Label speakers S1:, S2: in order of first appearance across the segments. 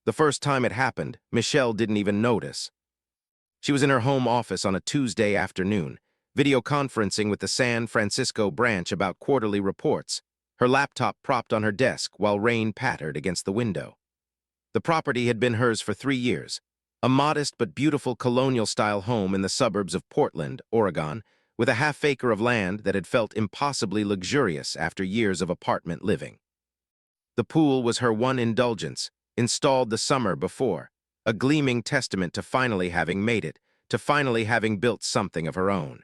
S1: The first time it happened, Michelle didn't even notice. She was in her home office on a Tuesday afternoon, video conferencing with the San Francisco branch about quarterly reports, her laptop propped on her desk while rain pattered against the window. The property had been hers for 3 years, a modest but beautiful colonial-style home in the suburbs of Portland, Oregon, with a half-acre of land that had felt impossibly luxurious after years of apartment living. The pool was her one indulgence, installed the summer before, a gleaming testament to finally having made it, to finally having built something of her own.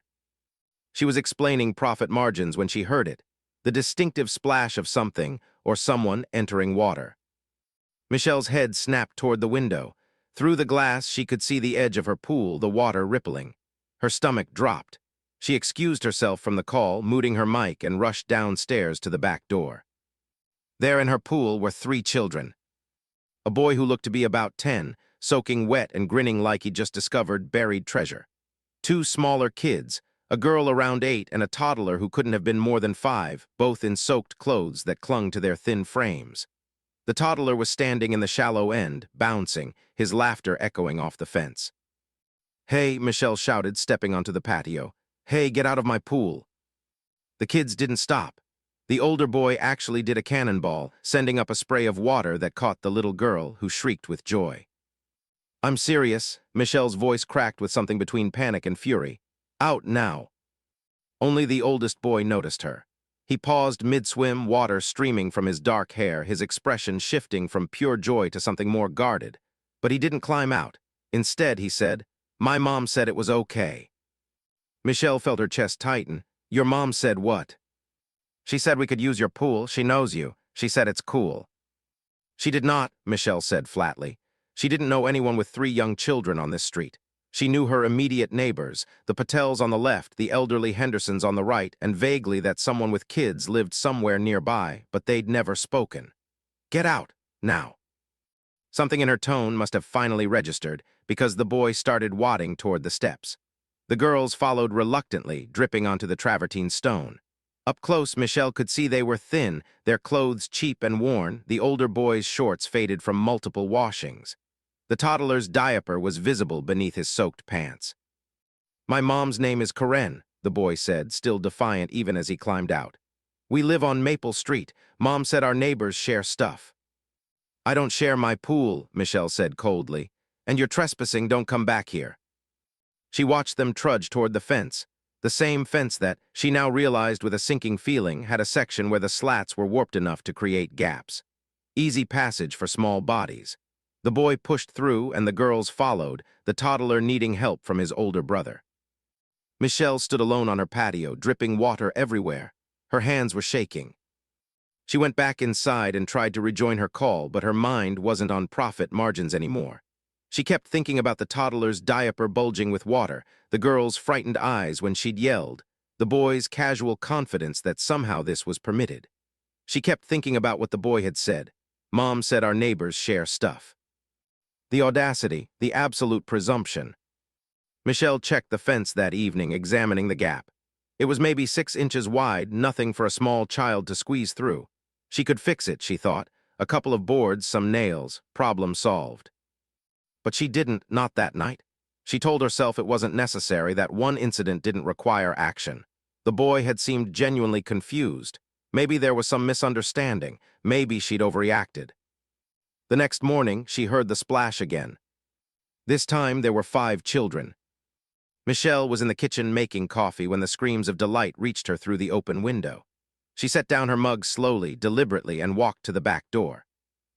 S1: She was explaining profit margins when she heard it, the distinctive splash of something or someone entering water. Michelle's head snapped toward the window. Through the glass, she could see the edge of her pool, the water rippling. Her stomach dropped. She excused herself from the call, muting her mic, and rushed downstairs to the back door. There in her pool were 3 children. A boy who looked to be about 10, soaking wet and grinning like he'd just discovered buried treasure. 2 smaller kids, a girl around 8 and a toddler who couldn't have been more than 5, both in soaked clothes that clung to their thin frames. The toddler was standing in the shallow end, bouncing, his laughter echoing off the fence. "Hey," Michelle shouted, stepping onto the patio. "Hey, get out of my pool." The kids didn't stop. The older boy actually did a cannonball, sending up a spray of water that caught the little girl, who shrieked with joy. "I'm serious," Michelle's voice cracked with something between panic and fury. "Out now." Only the oldest boy noticed her. He paused mid-swim, water streaming from his dark hair, his expression shifting from pure joy to something more guarded. But he didn't climb out. Instead, he said, "My mom said it was okay." Michelle felt her chest tighten. "Your mom said what?" "She said we could use your pool. She knows you. She said it's cool." "She did not," Michelle said flatly. She didn't know anyone with 3 young children on this street. She knew her immediate neighbors, the Patels on the left, the elderly Hendersons on the right, and vaguely that someone with kids lived somewhere nearby, but they'd never spoken. "Get out, now." Something in her tone must have finally registered, because the boy started wadding toward the steps. The girls followed reluctantly, dripping onto the travertine stone. Up close, Michelle could see they were thin, their clothes cheap and worn, the older boy's shorts faded from multiple washings. The toddler's diaper was visible beneath his soaked pants. "My mom's name is Karen," the boy said, still defiant even as he climbed out. "We live on Maple Street. Mom said our neighbors share stuff." "I don't share my pool," Michelle said coldly. "And you're trespassing, don't come back here." She watched them trudge toward the fence, the same fence that, she now realized with a sinking feeling, had a section where the slats were warped enough to create gaps. Easy passage for small bodies. The boy pushed through and the girls followed, the toddler needing help from his older brother. Michelle stood alone on her patio, dripping water everywhere. Her hands were shaking. She went back inside and tried to rejoin her call, but her mind wasn't on profit margins anymore. She kept thinking about the toddler's diaper bulging with water, the girl's frightened eyes when she'd yelled, the boy's casual confidence that somehow this was permitted. She kept thinking about what the boy had said. "Mom said our neighbors share stuff." The audacity, the absolute presumption. Michelle checked the fence that evening, examining the gap. It was maybe 6 inches wide, nothing for a small child to squeeze through. She could fix it, she thought. A couple of boards, some nails, problem solved. But she didn't, not that night. She told herself it wasn't necessary, that one incident didn't require action. The boy had seemed genuinely confused. Maybe there was some misunderstanding. Maybe she'd overreacted. The next morning, she heard the splash again. This time, there were 5 children. Michelle was in the kitchen making coffee when the screams of delight reached her through the open window. She set down her mug slowly, deliberately, and walked to the back door.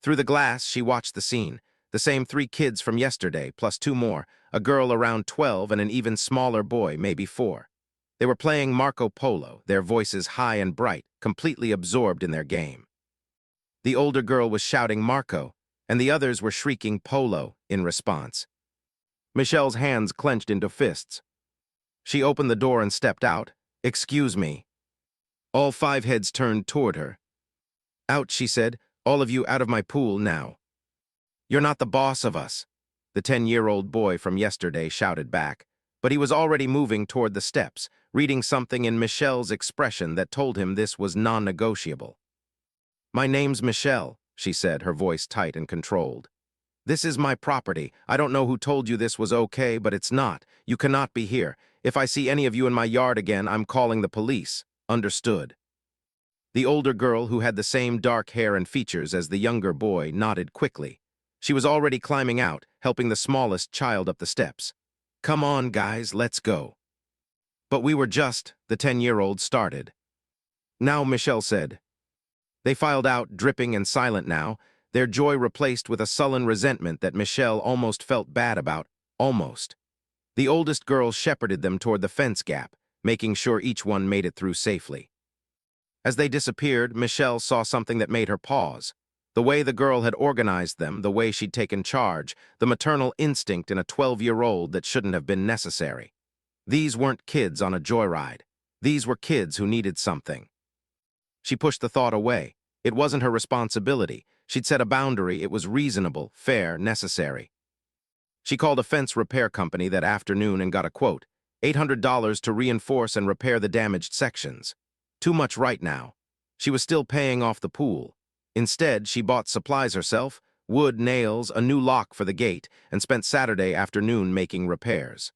S1: Through the glass, she watched the scene. The same 3 kids from yesterday, plus 2 more, a girl around 12 and an even smaller boy, maybe 4. They were playing Marco Polo, their voices high and bright, completely absorbed in their game. The older girl was shouting Marco, and the others were shrieking Polo in response. Michelle's hands clenched into fists. She opened the door and stepped out. "Excuse me." All 5 heads turned toward her. "Out," she said. "All of you out of my pool now." "You're not the boss of us," the 10-year-old boy from yesterday shouted back, but he was already moving toward the steps, reading something in Michelle's expression that told him this was non-negotiable. "My name's Michelle," she said, her voice tight and controlled. This is my property. I don't know who told you this was okay, but it's not. You cannot be here. If I see any of you in my yard again, I'm calling the police. Understood. The older girl, who had the same dark hair and features as the younger boy, nodded quickly. She was already climbing out, helping the smallest child up the steps. Come on, guys, let's go. But we were just, the 10-year-old started. Now, Michelle said. They filed out, dripping and silent now, their joy replaced with a sullen resentment that Michelle almost felt bad about, almost. The oldest girl shepherded them toward the fence gap, making sure each one made it through safely. As they disappeared, Michelle saw something that made her pause. The way the girl had organized them, the way she'd taken charge, the maternal instinct in a 12-year-old that shouldn't have been necessary. These weren't kids on a joyride. These were kids who needed something. She pushed the thought away. It wasn't her responsibility. She'd set a boundary. It was reasonable, fair, necessary. She called a fence repair company that afternoon and got a quote, $800 to reinforce and repair the damaged sections. Too much right now. She was still paying off the pool. Instead, she bought supplies herself, wood, nails, a new lock for the gate, and spent Saturday afternoon making repairs.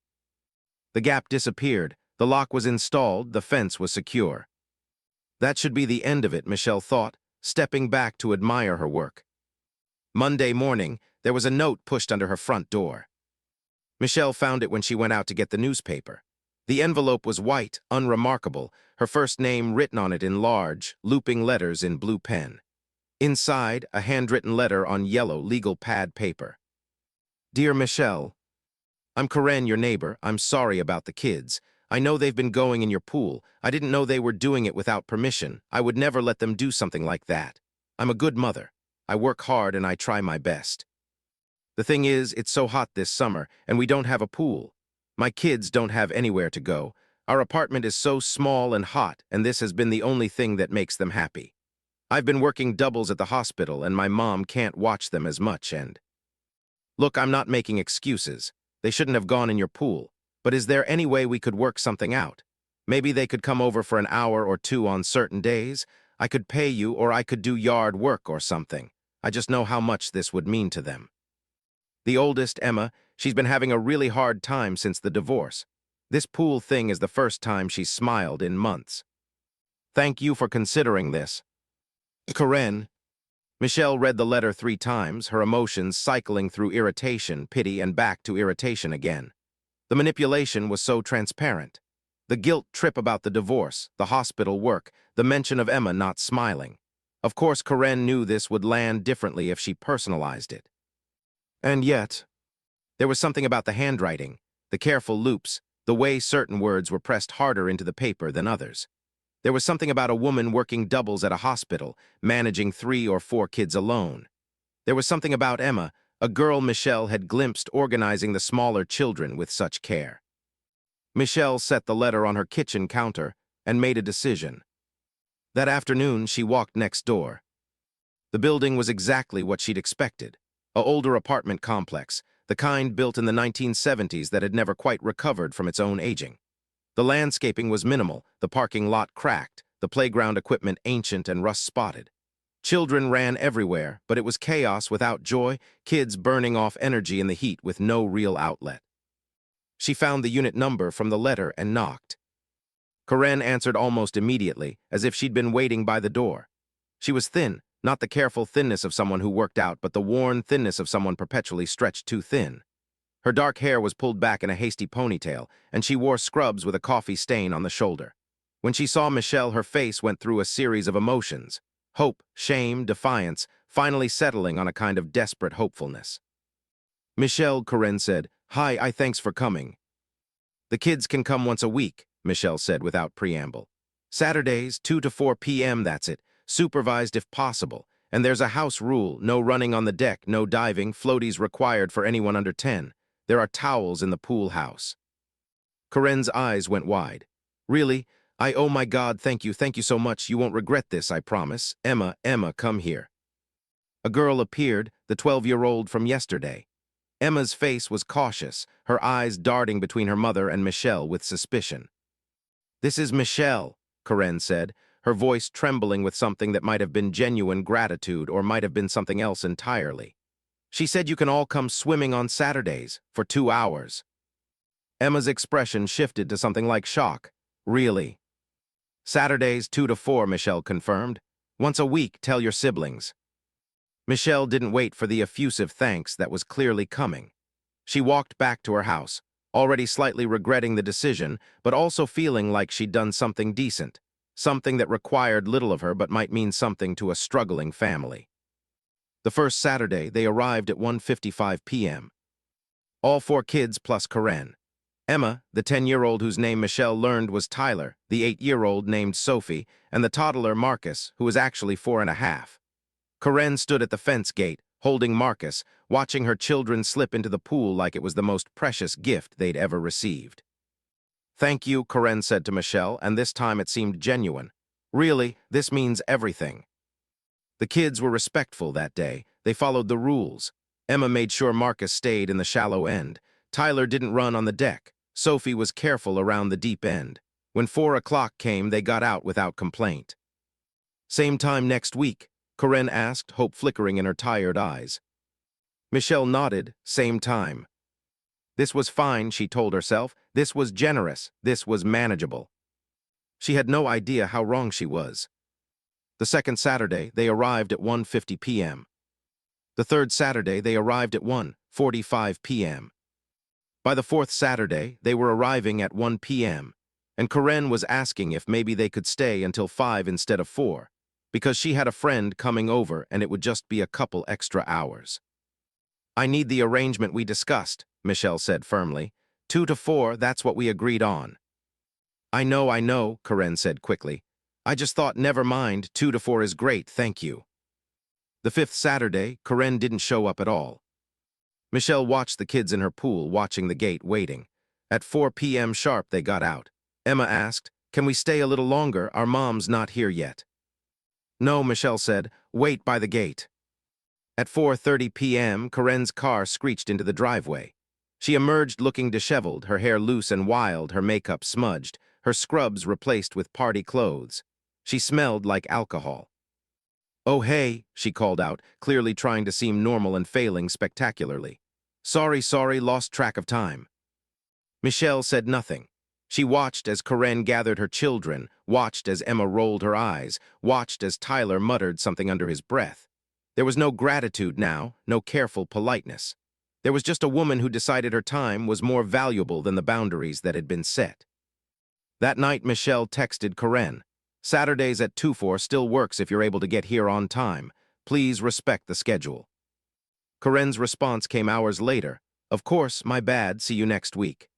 S1: The gap disappeared, the lock was installed, the fence was secure. That should be the end of it, Michelle thought, stepping back to admire her work. Monday morning, there was a note pushed under her front door. Michelle found it when she went out to get the newspaper. The envelope was white, unremarkable, her first name written on it in large, looping letters in blue pen. Inside, a handwritten letter on yellow legal pad paper. Dear Michelle, I'm Karen, your neighbor. I'm sorry about the kids. I know they've been going in your pool. I didn't know they were doing it without permission. I would never let them do something like that. I'm a good mother. I work hard and I try my best. The thing is, it's so hot this summer, and we don't have a pool. My kids don't have anywhere to go. Our apartment is so small and hot, and this has been the only thing that makes them happy. I've been working doubles at the hospital, and my mom can't watch them as much, and... Look, I'm not making excuses. They shouldn't have gone in your pool. But is there any way we could work something out? Maybe they could come over for an hour or two on certain days. I could pay you, or I could do yard work or something. I just know how much this would mean to them. The oldest, Emma, she's been having a really hard time since the divorce. This pool thing is the first time she's smiled in months. Thank you for considering this. Karen. Michelle read the letter 3 times, her emotions cycling through irritation, pity, and back to irritation again. The manipulation was so transparent. The guilt trip about the divorce, the hospital work, the mention of Emma not smiling. Of course, Karen knew this would land differently if she personalized it. And yet, there was something about the handwriting, the careful loops, the way certain words were pressed harder into the paper than others. There was something about a woman working doubles at a hospital, managing 3 or 4 kids alone. There was something about Emma, a girl Michelle had glimpsed organizing the smaller children with such care. Michelle set the letter on her kitchen counter and made a decision. That afternoon, she walked next door. The building was exactly what she'd expected. An older apartment complex, the kind built in the 1970s that had never quite recovered from its own aging. The landscaping was minimal, the parking lot cracked, the playground equipment ancient and rust-spotted. Children ran everywhere, but it was chaos without joy, kids burning off energy in the heat with no real outlet. She found the unit number from the letter and knocked. Karen answered almost immediately, as if she'd been waiting by the door. She was thin, not the careful thinness of someone who worked out, but the worn thinness of someone perpetually stretched too thin. Her dark hair was pulled back in a hasty ponytail, and she wore scrubs with a coffee stain on the shoulder. When she saw Michelle, her face went through a series of emotions. Hope, shame, defiance, finally settling on a kind of desperate hopefulness. Michelle, Karen said, Hi, thanks for coming. The kids can come once a week, Michelle said without preamble. Saturdays, 2 to 4 p.m., that's it. Supervised if possible. And there's a house rule, no running on the deck, no diving, floaties required for anyone under 10. There are towels in the pool house. Karen's eyes went wide. Really? Oh my God, thank you so much. You won't regret this, I promise. Emma, come here. A girl appeared, the 12-year-old from yesterday. Emma's face was cautious, her eyes darting between her mother and Michelle with suspicion. This is Michelle, Karen said, her voice trembling with something that might have been genuine gratitude or might have been something else entirely. She said you can all come swimming on Saturdays for 2 hours. Emma's expression shifted to something like shock. Really? Saturdays 2 to 4, Michelle confirmed. Once a week, tell your siblings. Michelle didn't wait for the effusive thanks that was clearly coming. She walked back to her house, already slightly regretting the decision, but also feeling like she'd done something decent, something that required little of her but might mean something to a struggling family. The first Saturday, they arrived at 1:55 p.m. All 4 kids plus Karen. Emma, the 10-year-old whose name Michelle learned was Tyler, the 8-year-old named Sophie, and the toddler Marcus, who was actually 4.5. Karen stood at the fence gate, holding Marcus, watching her children slip into the pool like it was the most precious gift they'd ever received. "Thank you," Karen said to Michelle, and this time it seemed genuine. "Really, this means everything." The kids were respectful that day. They followed the rules. Emma made sure Marcus stayed in the shallow end. Tyler didn't run on the deck. Sophie was careful around the deep end. When 4 o'clock came, they got out without complaint. "Same time next week?" Karen asked, hope flickering in her tired eyes. Michelle nodded. "Same time." This was fine, she told herself. This was generous. This was manageable. She had no idea how wrong she was. The second Saturday, they arrived at 1:50 p.m. The third Saturday, they arrived at 1:45 p.m. By the fourth Saturday, they were arriving at 1 p.m., and Karen was asking if maybe they could stay until 5 instead of 4, because she had a friend coming over and it would just be a couple extra hours. "I need the arrangement we discussed," Michelle said firmly. 2 to 4, that's what we agreed on." I know," Karen said quickly. "I just thought, never mind, 2 to 4 is great, thank you." The fifth Saturday, Karen didn't show up at all. Michelle watched the kids in her pool, watching the gate, waiting. At 4 p.m. sharp, they got out. Emma asked, "Can we stay a little longer? Our mom's not here yet." "No," Michelle said. "Wait by the gate." At 4:30 p.m., Karen's car screeched into the driveway. She emerged looking disheveled, her hair loose and wild, her makeup smudged, her scrubs replaced with party clothes. She smelled like alcohol. "Oh, hey," she called out, clearly trying to seem normal and failing spectacularly. Sorry, lost track of time." Michelle said nothing. She watched as Karen gathered her children, watched as Emma rolled her eyes, watched as Tyler muttered something under his breath. There was no gratitude now, no careful politeness. There was just a woman who decided her time was more valuable than the boundaries that had been set. That night, Michelle texted Karen, "Saturdays at 2:04 still works if you're able to get here on time. Please respect the schedule." Karen's response came hours later. "Of course, my bad, see you next week."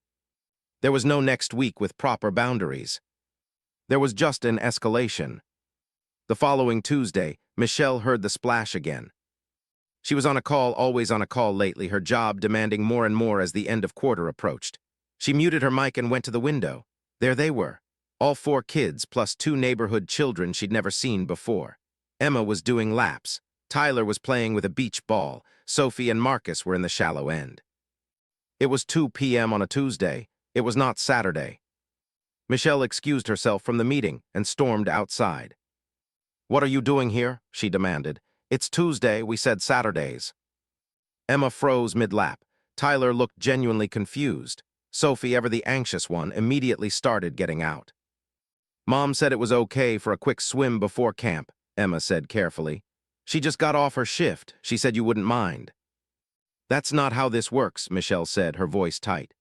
S1: There was no next week with proper boundaries. There was just an escalation. The following Tuesday, Michelle heard the splash again. She was on a call, always on a call lately, her job demanding more and more as the end of quarter approached. She muted her mic and went to the window. There they were, all 4 kids plus 2 neighborhood children she'd never seen before. Emma was doing laps. Tyler was playing with a beach ball. Sophie and Marcus were in the shallow end. It was 2 p.m. on a Tuesday. It was not Saturday. Michelle excused herself from the meeting and stormed outside. "What are you doing here?" she demanded. "It's Tuesday, we said Saturdays." Emma froze mid-lap. Tyler looked genuinely confused. Sophie, ever the anxious one, immediately started getting out. "Mom said it was okay for a quick swim before camp," Emma said carefully. "She just got off her shift. She said you wouldn't mind." "That's not how this works," Michelle said, her voice tight.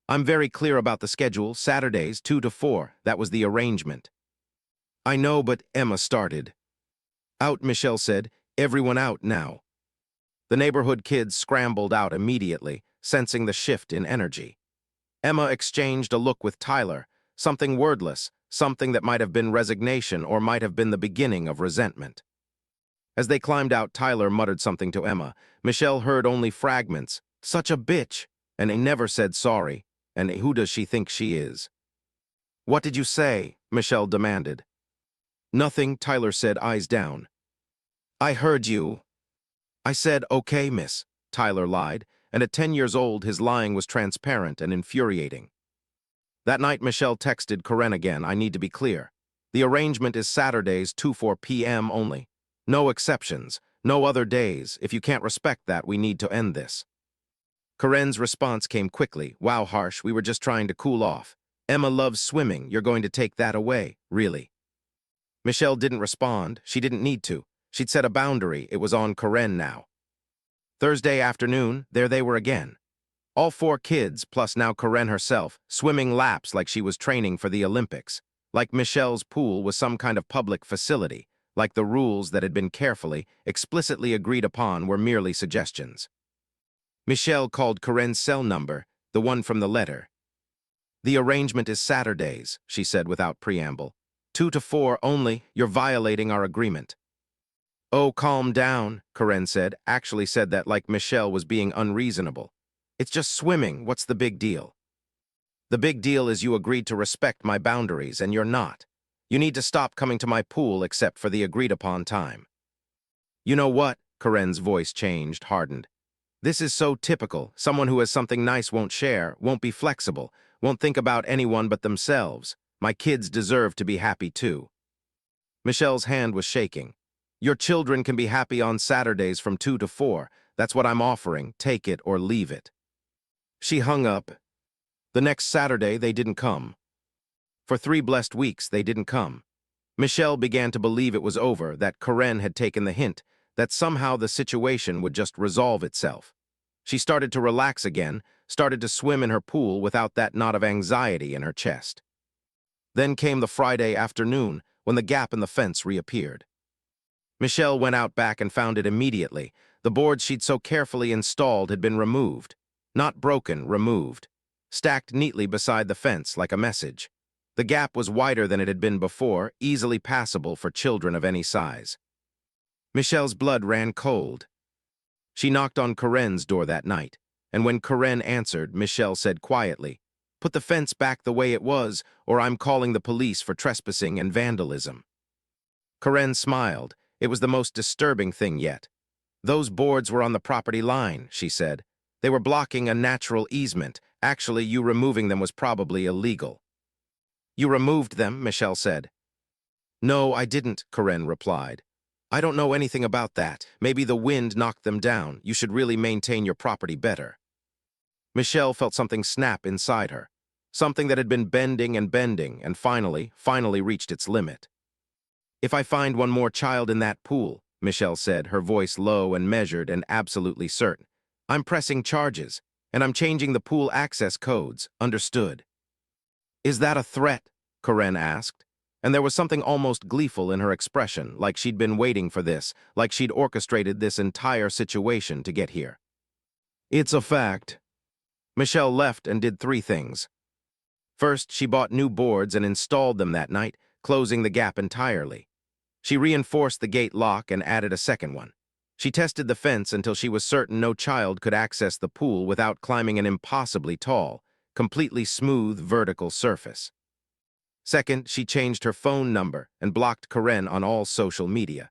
S1: "I'm very clear about the schedule, Saturdays 2 to 4. That was the arrangement." "I know, but," Emma started. "Out," Michelle said. "Everyone out now." The neighborhood kids scrambled out immediately, sensing the shift in energy. Emma exchanged a look with Tyler, something wordless, something that might have been resignation or might have been the beginning of resentment. As they climbed out, Tyler muttered something to Emma. Michelle heard only fragments. "Such a bitch," and he never said sorry, and who does she think she is? "What did you say?" Michelle demanded. "Nothing," Tyler said, eyes down. "I heard you." "I said, okay, miss," Tyler lied, and at 10 years old, his lying was transparent and infuriating. That night, Michelle texted Karen again. "I need to be clear. The arrangement is Saturdays 2-4 p.m. only. No exceptions, No other days. If you can't respect that, we need to end this. Corinne's response came quickly. Wow, Harsh, we were just trying to cool off. Emma loves swimming. You're going to take that away, really? Michelle didn't respond. She didn't need to. She'd set a boundary. It was on Corinne now. Thursday afternoon, there they were again. All 4 kids, plus now Corinne herself, swimming laps like she was training for the Olympics. Like Michelle's pool was some kind of public facility, like the rules that had been carefully, explicitly agreed upon were merely suggestions. Michelle called Corinne's cell number, the one from the letter. The arrangement is Saturdays, she said without preamble. 2 to 4 only, you're violating our agreement. Oh, calm down, Corinne said, actually said that like Michelle was being unreasonable. It's just swimming, what's the big deal? The big deal is you agreed to respect my boundaries, and you're not. You need to stop coming to my pool except for the agreed-upon time. You know what? Corinne's voice changed, hardened. This is so typical. Someone who has something nice won't share, won't be flexible, won't think about anyone but themselves. My kids deserve to be happy too. Michelle's hand was shaking. Your children can be happy on Saturdays from 2 to 4. That's what I'm offering. Take it or leave it. She hung up. The next Saturday, they didn't come. For 3 blessed weeks, they didn't come. Michelle began to believe it was over, that Corinne had taken the hint, that somehow the situation would just resolve itself. She started to relax again, started to swim in her pool without that knot of anxiety in her chest. Then came the Friday afternoon, when the gap in the fence reappeared. Michelle went out back and found it immediately. The boards she'd so carefully installed had been removed. Not broken, removed. Stacked neatly beside the fence like a message. The gap was wider than it had been before, easily passable for children of any size. Michelle's blood ran cold. She knocked on Corinne's door that night, and when Corinne answered, Michelle said quietly, "Put the fence back the way it was, or I'm calling the police for trespassing and vandalism." Corinne smiled. It was the most disturbing thing yet. Those boards were on the property line, she said. They were blocking a natural easement. Actually, you removing them was probably illegal. You removed them, Michelle said. No, I didn't, Corinne replied. I don't know anything about that. Maybe the wind knocked them down. You should really maintain your property better. Michelle felt something snap inside her. Something that had been bending and finally reached its limit. If I find one more child in that pool, Michelle said, her voice low and measured and absolutely certain, I'm pressing charges, and I'm changing the pool access codes. Understood? Is that a threat? Corinne asked, and there was something almost gleeful in her expression, like she'd been waiting for this, like she'd orchestrated this entire situation to get here. It's a fact. Michelle left and did 3 things. First, she bought new boards and installed them that night, closing the gap entirely. She reinforced the gate lock and added a second one. She tested the fence until she was certain no child could access the pool without climbing an impossibly tall, completely smooth vertical surface. Second, she changed her phone number and blocked Corinne on all social media.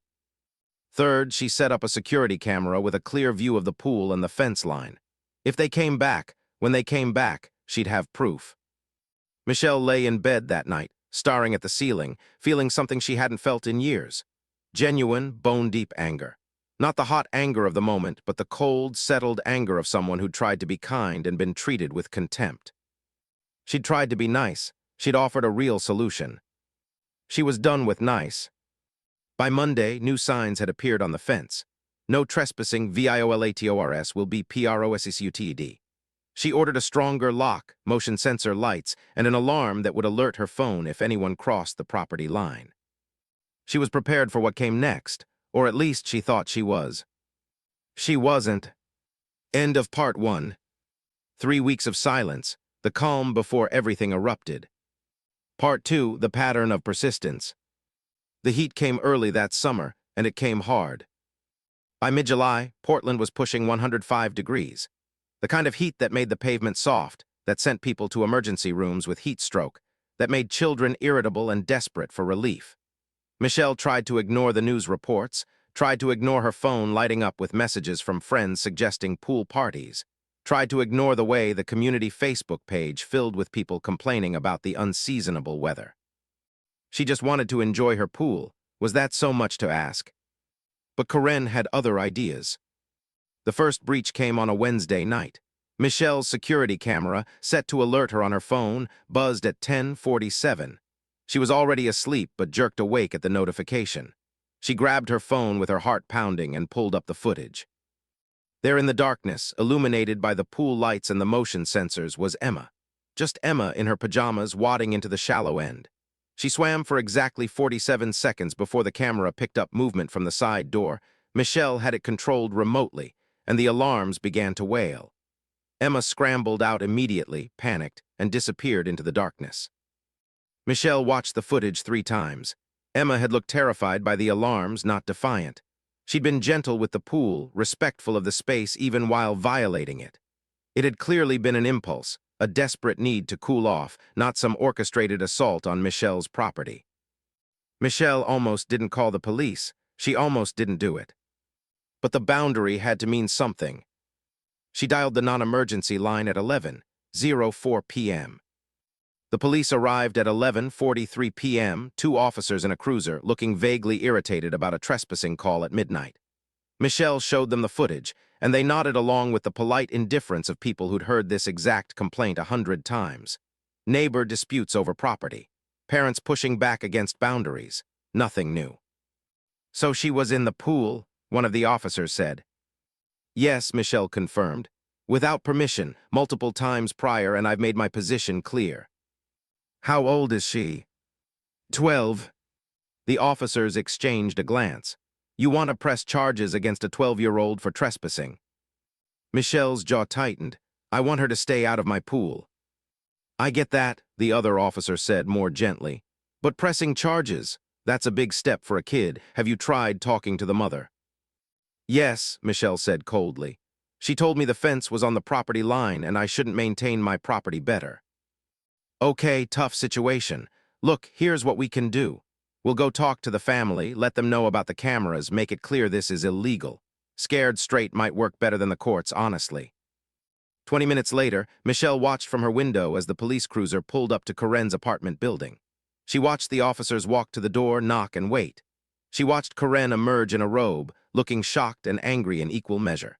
S1: Third, she set up a security camera with a clear view of the pool and the fence line. If they came back, when they came back, she'd have proof. Michelle lay in bed that night, staring at the ceiling, feeling something she hadn't felt in years. Genuine, bone-deep anger. Not the hot anger of the moment, but the cold, settled anger of someone who'd tried to be kind and been treated with contempt. She'd tried to be nice. She'd offered a real solution. She was done with nice. By Monday, new signs had appeared on the fence. No trespassing, violatours will be prosecutd. She ordered a stronger lock, motion sensor lights, and an alarm that would alert her phone if anyone crossed the property line. She was prepared for what came next, or at least she thought she was. She wasn't. End of part 1. 3 weeks of silence, the calm before everything erupted. Part 2, the pattern of persistence. The heat came early that summer, and it came hard. By mid-July, Portland was pushing 105 degrees. The kind of heat that made the pavement soft, that sent people to emergency rooms with heat stroke, that made children irritable and desperate for relief. Michelle tried to ignore the news reports, tried to ignore her phone lighting up with messages from friends suggesting pool parties, tried to ignore the way the community Facebook page filled with people complaining about the unseasonable weather. She just wanted to enjoy her pool. Was that so much to ask? But Karen had other ideas. The first breach came on a Wednesday night. Michelle's security camera, set to alert her on her phone, buzzed at 10:47. She was already asleep but jerked awake at the notification. She grabbed her phone with her heart pounding and pulled up the footage. There in the darkness, illuminated by the pool lights and the motion sensors, was Emma. Just Emma in her pajamas wading into the shallow end. She swam for exactly 47 seconds before the camera picked up movement from the side door. Michelle had it controlled remotely, and the alarms began to wail. Emma scrambled out immediately, panicked, and disappeared into the darkness. Michelle watched the footage 3 times. Emma had looked terrified by the alarms, not defiant. She'd been gentle with the pool, respectful of the space even while violating it. It had clearly been an impulse, a desperate need to cool off, not some orchestrated assault on Michelle's property. Michelle almost didn't call the police. She almost didn't do it. But the boundary had to mean something. She dialed the non-emergency line at 11:04 p.m. The police arrived at 11:43 p.m., 2 officers in a cruiser, looking vaguely irritated about a trespassing call at midnight. Michelle showed them the footage, and they nodded along with the polite indifference of people who'd heard this exact complaint 100 times. Neighbor disputes over property. Parents pushing back against boundaries. Nothing new. "So she was in the pool," one of the officers said. "Yes," Michelle confirmed. "Without permission, multiple times prior, and I've made my position clear." "How old is she?" 12. The officers exchanged a glance. "You want to press charges against a 12-year-old for trespassing?" Michelle's jaw tightened. "I want her to stay out of my pool." "I get that," the other officer said more gently. "But pressing charges, that's a big step for a kid. Have you tried talking to the mother?" "Yes," Michelle said coldly. "She told me the fence was on the property line and I shouldn't maintain my property better." "Okay, tough situation. Look, here's what we can do. We'll go talk to the family, let them know about the cameras, make it clear this is illegal. Scared straight might work better than the courts, honestly." 20 minutes later, Michelle watched from her window as the police cruiser pulled up to Karen's apartment building. She watched the officers walk to the door, knock, and wait. She watched Karen emerge in a robe, looking shocked and angry in equal measure.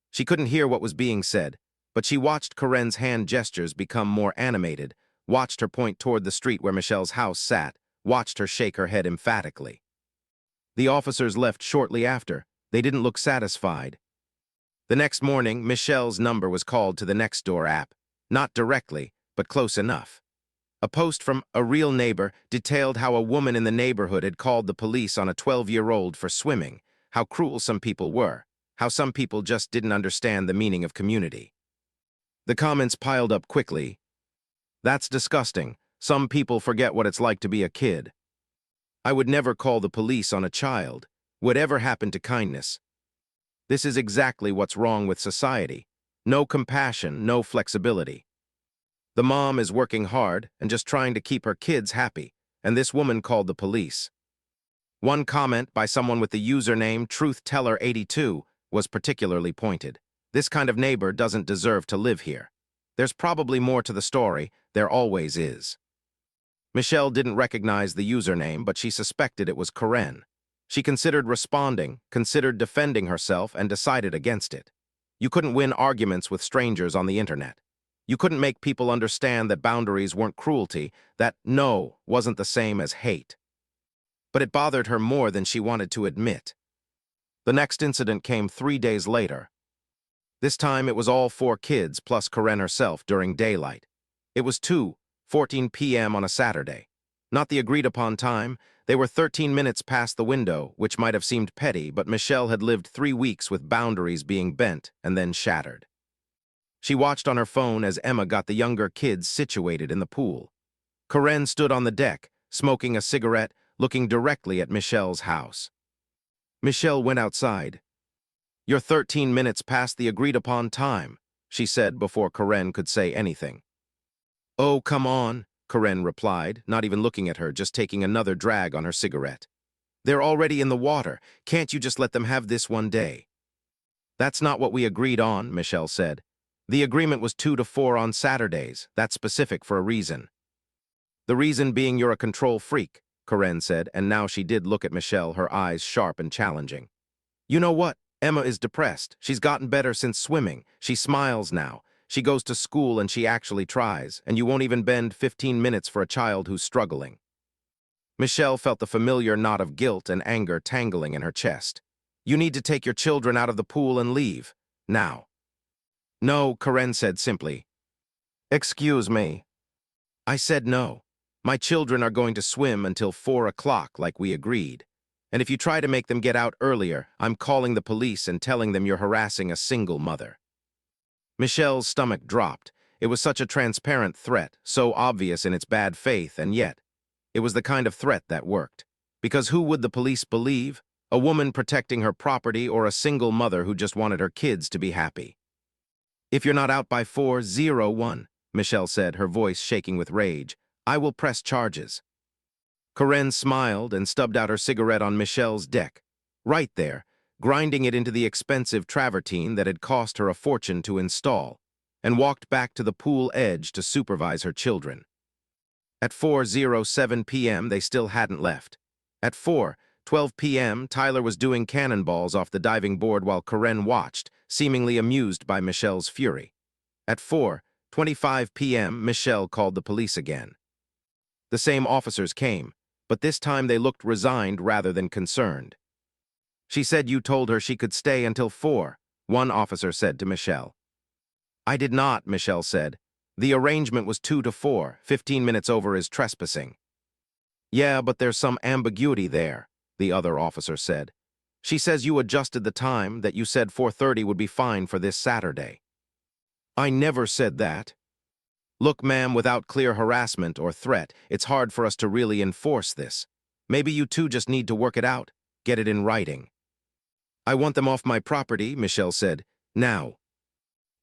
S1: She couldn't hear what was being said, but she watched Karen's hand gestures become more animated, watched her point toward the street where Michelle's house sat, watched her shake her head emphatically. The officers left shortly after. They didn't look satisfied. The next morning, Michelle's number was called to the Nextdoor app. Not directly, but close enough. A post from a real neighbor detailed how a woman in the neighborhood had called the police on a 12-year-old for swimming, how cruel some people were, how some people just didn't understand the meaning of community. The comments piled up quickly. "That's disgusting. Some people forget what it's like to be a kid. I would never call the police on a child. Whatever happened to kindness? This is exactly what's wrong with society. No compassion, no flexibility. The mom is working hard and just trying to keep her kids happy, and this woman called the police." One comment by someone with the username TruthTeller82 was particularly pointed. "This kind of neighbor doesn't deserve to live here." There's probably more to the story. There always is. Michelle didn't recognize the username, but she suspected it was Karen. She considered responding, considered defending herself, and decided against it. You couldn't win arguments with strangers on the internet. You couldn't make people understand that boundaries weren't cruelty, that no wasn't the same as hate. But it bothered her more than she wanted to admit. The next incident came 3 days later. This time it was all 4 kids plus Karen herself during daylight. It was 2:14 p.m. on a Saturday. Not the agreed-upon time. They were 13 minutes past the window, which might have seemed petty, but Michelle had lived 3 weeks with boundaries being bent and then shattered. She watched on her phone as Emma got the younger kids situated in the pool. Karen stood on the deck, smoking a cigarette, looking directly at Michelle's house. Michelle went outside. "You're 13 minutes past the agreed-upon time," she said before Karen could say anything. "Oh, come on," Karen replied, not even looking at her, just taking another drag on her cigarette. "They're already in the water. Can't you just let them have this one day?" "That's not what we agreed on," Michelle said. "The agreement was 2 to 4 on Saturdays. That's specific for a reason." "The reason being you're a control freak," Karen said, and now she did look at Michelle, her eyes sharp and challenging. You know what? Emma is depressed. She's gotten better since swimming. She smiles now. She goes to school and she actually tries, and you won't even bend 15 minutes for a child who's struggling. Michelle felt the familiar knot of guilt and anger tangling in her chest. You need to take your children out of the pool and leave. Now. No, Karen said simply. Excuse me. I said no. My children are going to swim until 4 o'clock like we agreed. And if you try to make them get out earlier, I'm calling the police and telling them you're harassing a single mother. Michelle's stomach dropped. It was such a transparent threat, so obvious in its bad faith, and yet, it was the kind of threat that worked. Because who would the police believe? A woman protecting her property or a single mother who just wanted her kids to be happy? If you're not out by 4:01, Michelle said, her voice shaking with rage, I will press charges. Karen smiled and stubbed out her cigarette on Michelle's deck. Right there, grinding it into the expensive travertine that had cost her a fortune to install, and walked back to the pool edge to supervise her children. At 4:07 p.m., they still hadn't left. At 4:12 p.m., Tyler was doing cannonballs off the diving board while Karen watched, seemingly amused by Michelle's fury. At 4:25 p.m., Michelle called the police again. The same officers came, but this time they looked resigned rather than concerned. She said you told her she could stay until 4, one officer said to Michelle. I did not, Michelle said. The arrangement was 2 to 4, 15 minutes over is trespassing. Yeah, but there's some ambiguity there, the other officer said. She says you adjusted the time, that you said 4:30 would be fine for this Saturday. I never said that. Look, ma'am, without clear harassment or threat, it's hard for us to really enforce this. Maybe you two just need to work it out, get it in writing. I want them off my property, Michelle said. Now.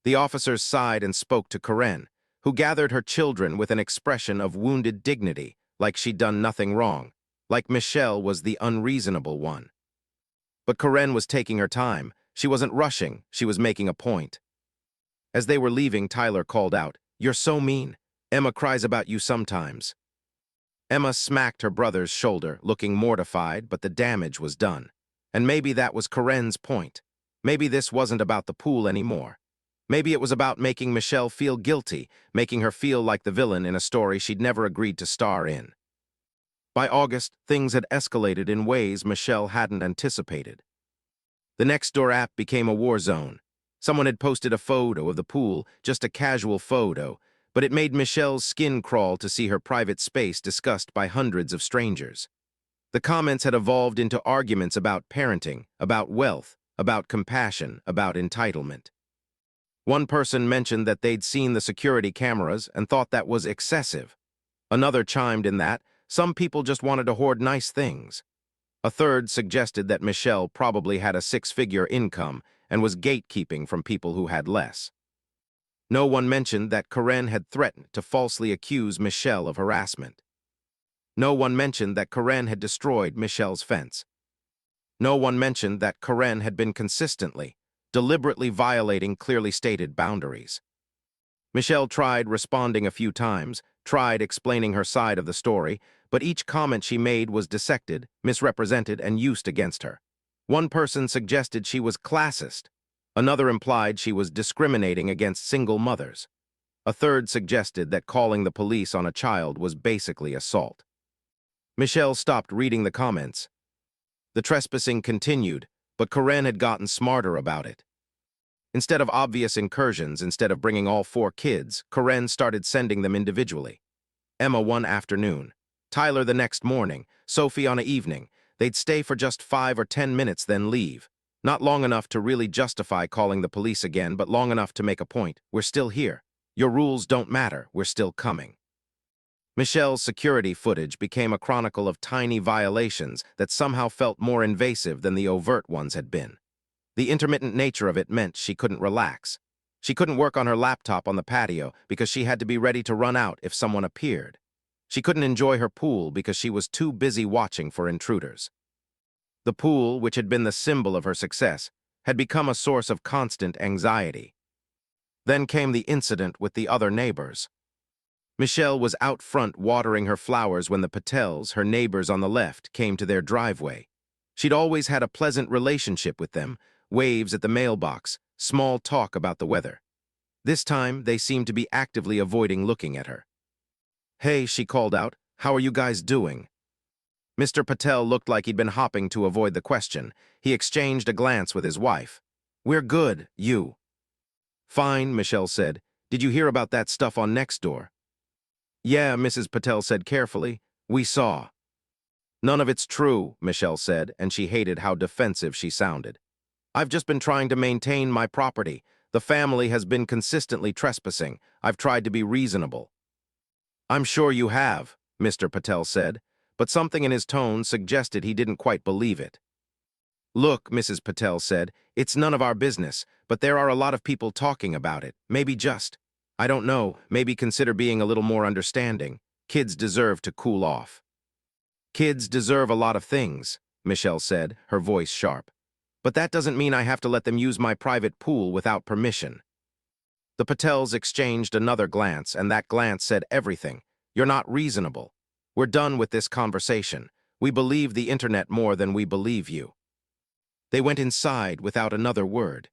S1: The officers sighed and spoke to Karen, who gathered her children with an expression of wounded dignity, like she'd done nothing wrong, like Michelle was the unreasonable one. But Karen was taking her time. She wasn't rushing, she was making a point. As they were leaving, Tyler called out, You're so mean. Emma cries about you sometimes. Emma smacked her brother's shoulder, looking mortified, but the damage was done. And maybe that was Karen's point. Maybe this wasn't about the pool anymore. Maybe it was about making Michelle feel guilty, making her feel like the villain in a story she'd never agreed to star in. By August, things had escalated in ways Michelle hadn't anticipated. The Nextdoor app became a war zone. Someone had posted a photo of the pool, just a casual photo, but it made Michelle's skin crawl to see her private space discussed by hundreds of strangers. The comments had evolved into arguments about parenting, about wealth, about compassion, about entitlement. One person mentioned that they'd seen the security cameras and thought that was excessive. Another chimed in that some people just wanted to hoard nice things. A third suggested that Michelle probably had a six-figure income and was gatekeeping from people who had less. No one mentioned that Karen had threatened to falsely accuse Michelle of harassment. No one mentioned that Karen had destroyed Michelle's fence. No one mentioned that Karen had been consistently, deliberately violating clearly stated boundaries. Michelle tried responding a few times, tried explaining her side of the story, but each comment she made was dissected, misrepresented, and used against her. One person suggested she was classist. Another implied she was discriminating against single mothers. A third suggested that calling the police on a child was basically assault. Michelle stopped reading the comments. The trespassing continued, but Karen had gotten smarter about it. Instead of obvious incursions, instead of bringing all 4 kids, Karen started sending them individually. Emma one afternoon, Tyler the next morning, Sophie on an evening. They'd stay for just 5 or 10 minutes, then leave. Not long enough to really justify calling the police again, but long enough to make a point. We're still here. Your rules don't matter. We're still coming. Michelle's security footage became a chronicle of tiny violations that somehow felt more invasive than the overt ones had been. The intermittent nature of it meant she couldn't relax. She couldn't work on her laptop on the patio because she had to be ready to run out if someone appeared. She couldn't enjoy her pool because she was too busy watching for intruders. The pool, which had been the symbol of her success, had become a source of constant anxiety. Then came the incident with the other neighbors. Michelle was out front watering her flowers when the Patels, her neighbors on the left, came to their driveway. She'd always had a pleasant relationship with them, waves at the mailbox, small talk about the weather. This time, they seemed to be actively avoiding looking at her. "Hey," she called out, "how are you guys doing?" Mr. Patel looked like he'd been hopping to avoid the question. He exchanged a glance with his wife. "We're good, you?" "Fine," Michelle said. "Did you hear about that stuff on Nextdoor?" "Yeah," Mrs. Patel said carefully. "We saw." "None of it's true," Michelle said, and she hated how defensive she sounded. "I've just been trying to maintain my property. The family has been consistently trespassing. I've tried to be reasonable." "I'm sure you have," Mr. Patel said, but something in his tone suggested he didn't quite believe it. "Look," Mrs. Patel said, "it's none of our business, but there are a lot of people talking about it. Maybe just, I don't know, maybe consider being a little more understanding. Kids deserve to cool off." "Kids deserve a lot of things," Michelle said, her voice sharp. "But that doesn't mean I have to let them use my private pool without permission." The Patels exchanged another glance, and that glance said everything. "You're not reasonable. We're done with this conversation. We believe the internet more than we believe you." They went inside without another word.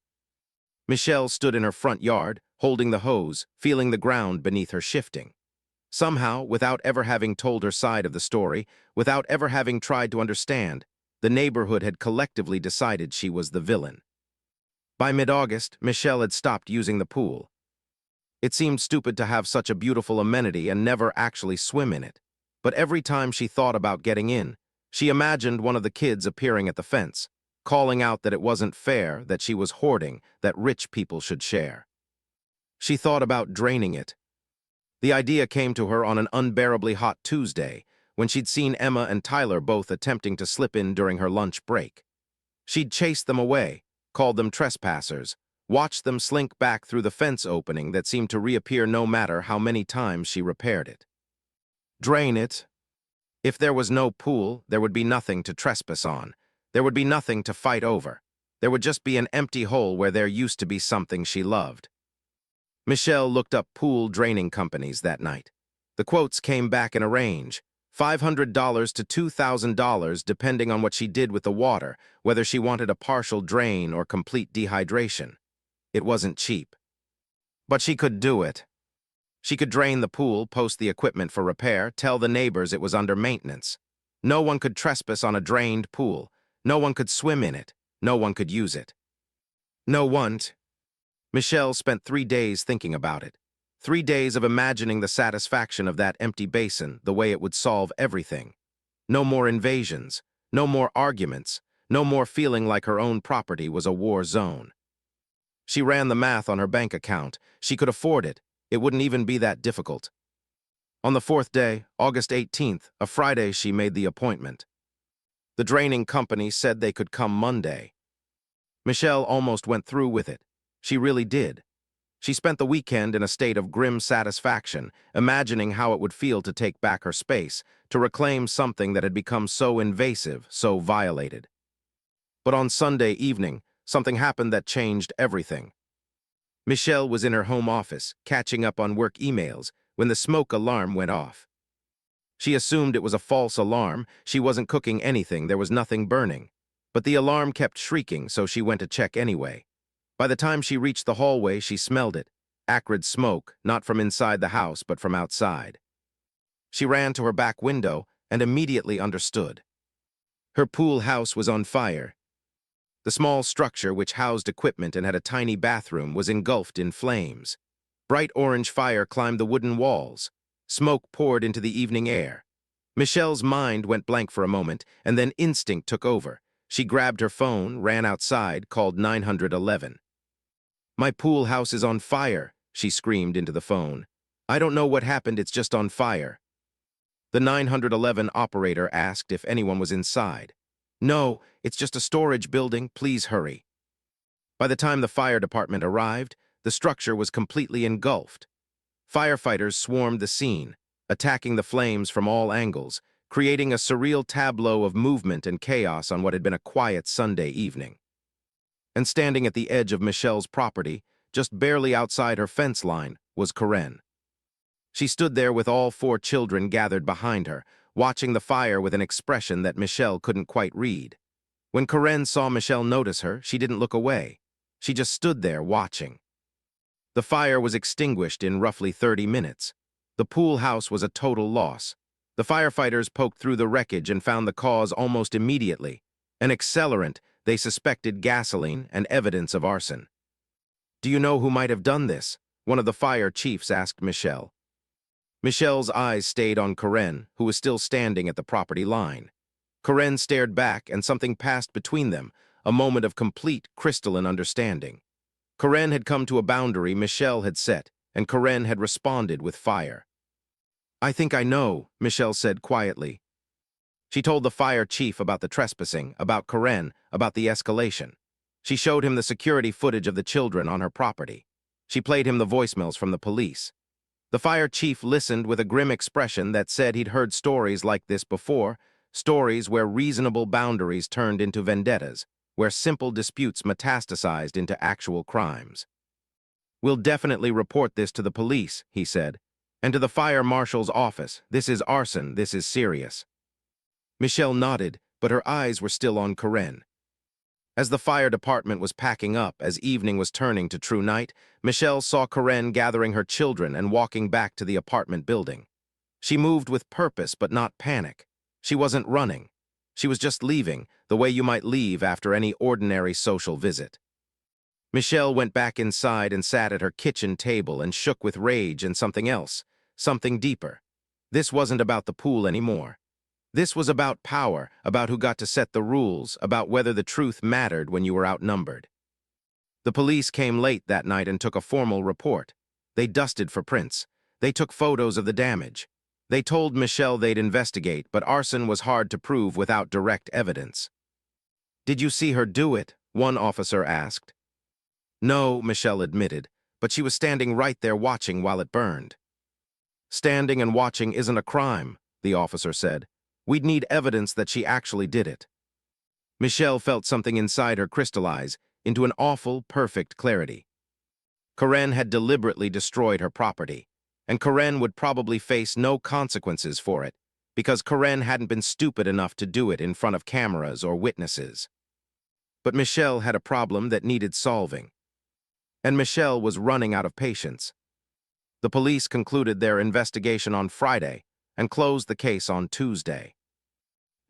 S1: Michelle stood in her front yard, holding the hose, feeling the ground beneath her shifting. Somehow, without ever having told her side of the story, without ever having tried to understand, the neighborhood had collectively decided she was the villain. By mid-August, Michelle had stopped using the pool. It seemed stupid to have such a beautiful amenity and never actually swim in it. But every time she thought about getting in, she imagined one of the kids appearing at the fence, calling out that it wasn't fair, that she was hoarding, that rich people should share. She thought about draining it. The idea came to her on an unbearably hot Tuesday, when she'd seen Emma and Tyler both attempting to slip in during her lunch break. She'd chased them away, called them trespassers, watched them slink back through the fence opening that seemed to reappear no matter how many times she repaired it. Drain it. If there was no pool, there would be nothing to trespass on. There would be nothing to fight over. There would just be an empty hole where there used to be something she loved. Michelle looked up pool draining companies that night. The quotes came back in a range, $500 to $2,000 depending on what she did with the water, whether she wanted a partial drain or complete dehydration. It wasn't cheap. But she could do it. She could drain the pool, post the equipment for repair, tell the neighbors it was under maintenance. No one could trespass on a drained pool. No one could swim in it. No one could use it. No one. Michelle spent 3 days thinking about it. 3 days of imagining the satisfaction of that empty basin, the way it would solve everything. No more invasions, no more arguments, no more feeling like her own property was a war zone. She ran the math on her bank account. She could afford it. It wouldn't even be that difficult. On the 4th day, August 18th, a Friday, she made the appointment. The draining company said they could come Monday. Michelle almost went through with it. She really did. She spent the weekend in a state of grim satisfaction, imagining how it would feel to take back her space, to reclaim something that had become so invasive, so violated. But on Sunday evening, something happened that changed everything. Michelle was in her home office, catching up on work emails, when the smoke alarm went off. She assumed it was a false alarm. She wasn't cooking anything, there was nothing burning. But the alarm kept shrieking, so she went to check anyway. By the time she reached the hallway, she smelled it. Acrid smoke, not from inside the house, but from outside. She ran to her back window and immediately understood. Her pool house was on fire. The small structure, which housed equipment and had a tiny bathroom, was engulfed in flames. Bright orange fire climbed the wooden walls. Smoke poured into the evening air. Michelle's mind went blank for a moment, and then instinct took over. She grabbed her phone, ran outside, called 911. "My pool house is on fire," she screamed into the phone. "I don't know what happened, it's just on fire." The 911 operator asked if anyone was inside. "No, it's just a storage building, please hurry." By the time the fire department arrived, the structure was completely engulfed. Firefighters swarmed the scene, attacking the flames from all angles, creating a surreal tableau of movement and chaos on what had been a quiet Sunday evening. And standing at the edge of Michelle's property, just barely outside her fence line, was Karen. She stood there with all 4 children gathered behind her, watching the fire with an expression that Michelle couldn't quite read. When Karen saw Michelle notice her, she didn't look away. She just stood there watching. The fire was extinguished in roughly 30 minutes. The pool house was a total loss. The firefighters poked through the wreckage and found the cause almost immediately. An accelerant, they suspected gasoline and evidence of arson. "Do you know who might have done this?" one of the fire chiefs asked Michelle. Michelle's eyes stayed on Karen, who was still standing at the property line. Karen stared back, and something passed between them, a moment of complete, crystalline understanding. Karen had come to a boundary Michelle had set, and Karen had responded with fire. "I think I know," Michelle said quietly. She told the fire chief about the trespassing, about Karen, about the escalation. She showed him the security footage of the children on her property. She played him the voicemails from the police. The fire chief listened with a grim expression that said he'd heard stories like this before, stories where reasonable boundaries turned into vendettas, where simple disputes metastasized into actual crimes. "We'll definitely report this to the police," he said, "and to the fire marshal's office. This is arson, this is serious." Michelle nodded, but her eyes were still on Karen. As the fire department was packing up, as evening was turning to true night, Michelle saw Karen gathering her children and walking back to the apartment building. She moved with purpose but not panic. She wasn't running. She was just leaving, the way you might leave after any ordinary social visit. Michelle went back inside and sat at her kitchen table and shook with rage and something else, something deeper. This wasn't about the pool anymore. This was about power, about who got to set the rules, about whether the truth mattered when you were outnumbered. The police came late that night and took a formal report. They dusted for prints. They took photos of the damage. They told Michelle they'd investigate, but arson was hard to prove without direct evidence. "Did you see her do it?" one officer asked. "No," Michelle admitted, but she was standing right there watching while it burned. "Standing and watching isn't a crime," the officer said. "We'd need evidence that she actually did it." Michelle felt something inside her crystallize into an awful, perfect clarity. Karen had deliberately destroyed her property, and Karen would probably face no consequences for it, because Karen hadn't been stupid enough to do it in front of cameras or witnesses. But Michelle had a problem that needed solving, and Michelle was running out of patience. The police concluded their investigation on Friday and closed the case on Tuesday.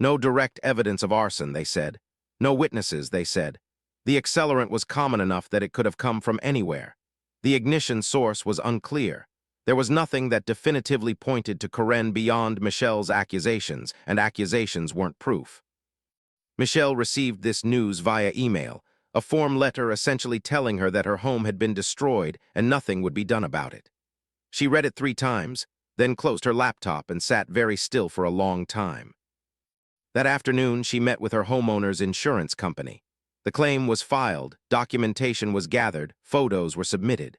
S1: No direct evidence of arson, they said. No witnesses, they said. The accelerant was common enough that it could have come from anywhere. The ignition source was unclear. There was nothing that definitively pointed to Karen beyond Michelle's accusations, and accusations weren't proof. Michelle received this news via email, a form letter essentially telling her that her home had been destroyed and nothing would be done about it. She read it 3 times, then closed her laptop and sat very still for a long time. That afternoon, she met with her homeowner's insurance company. The claim was filed, documentation was gathered, photos were submitted.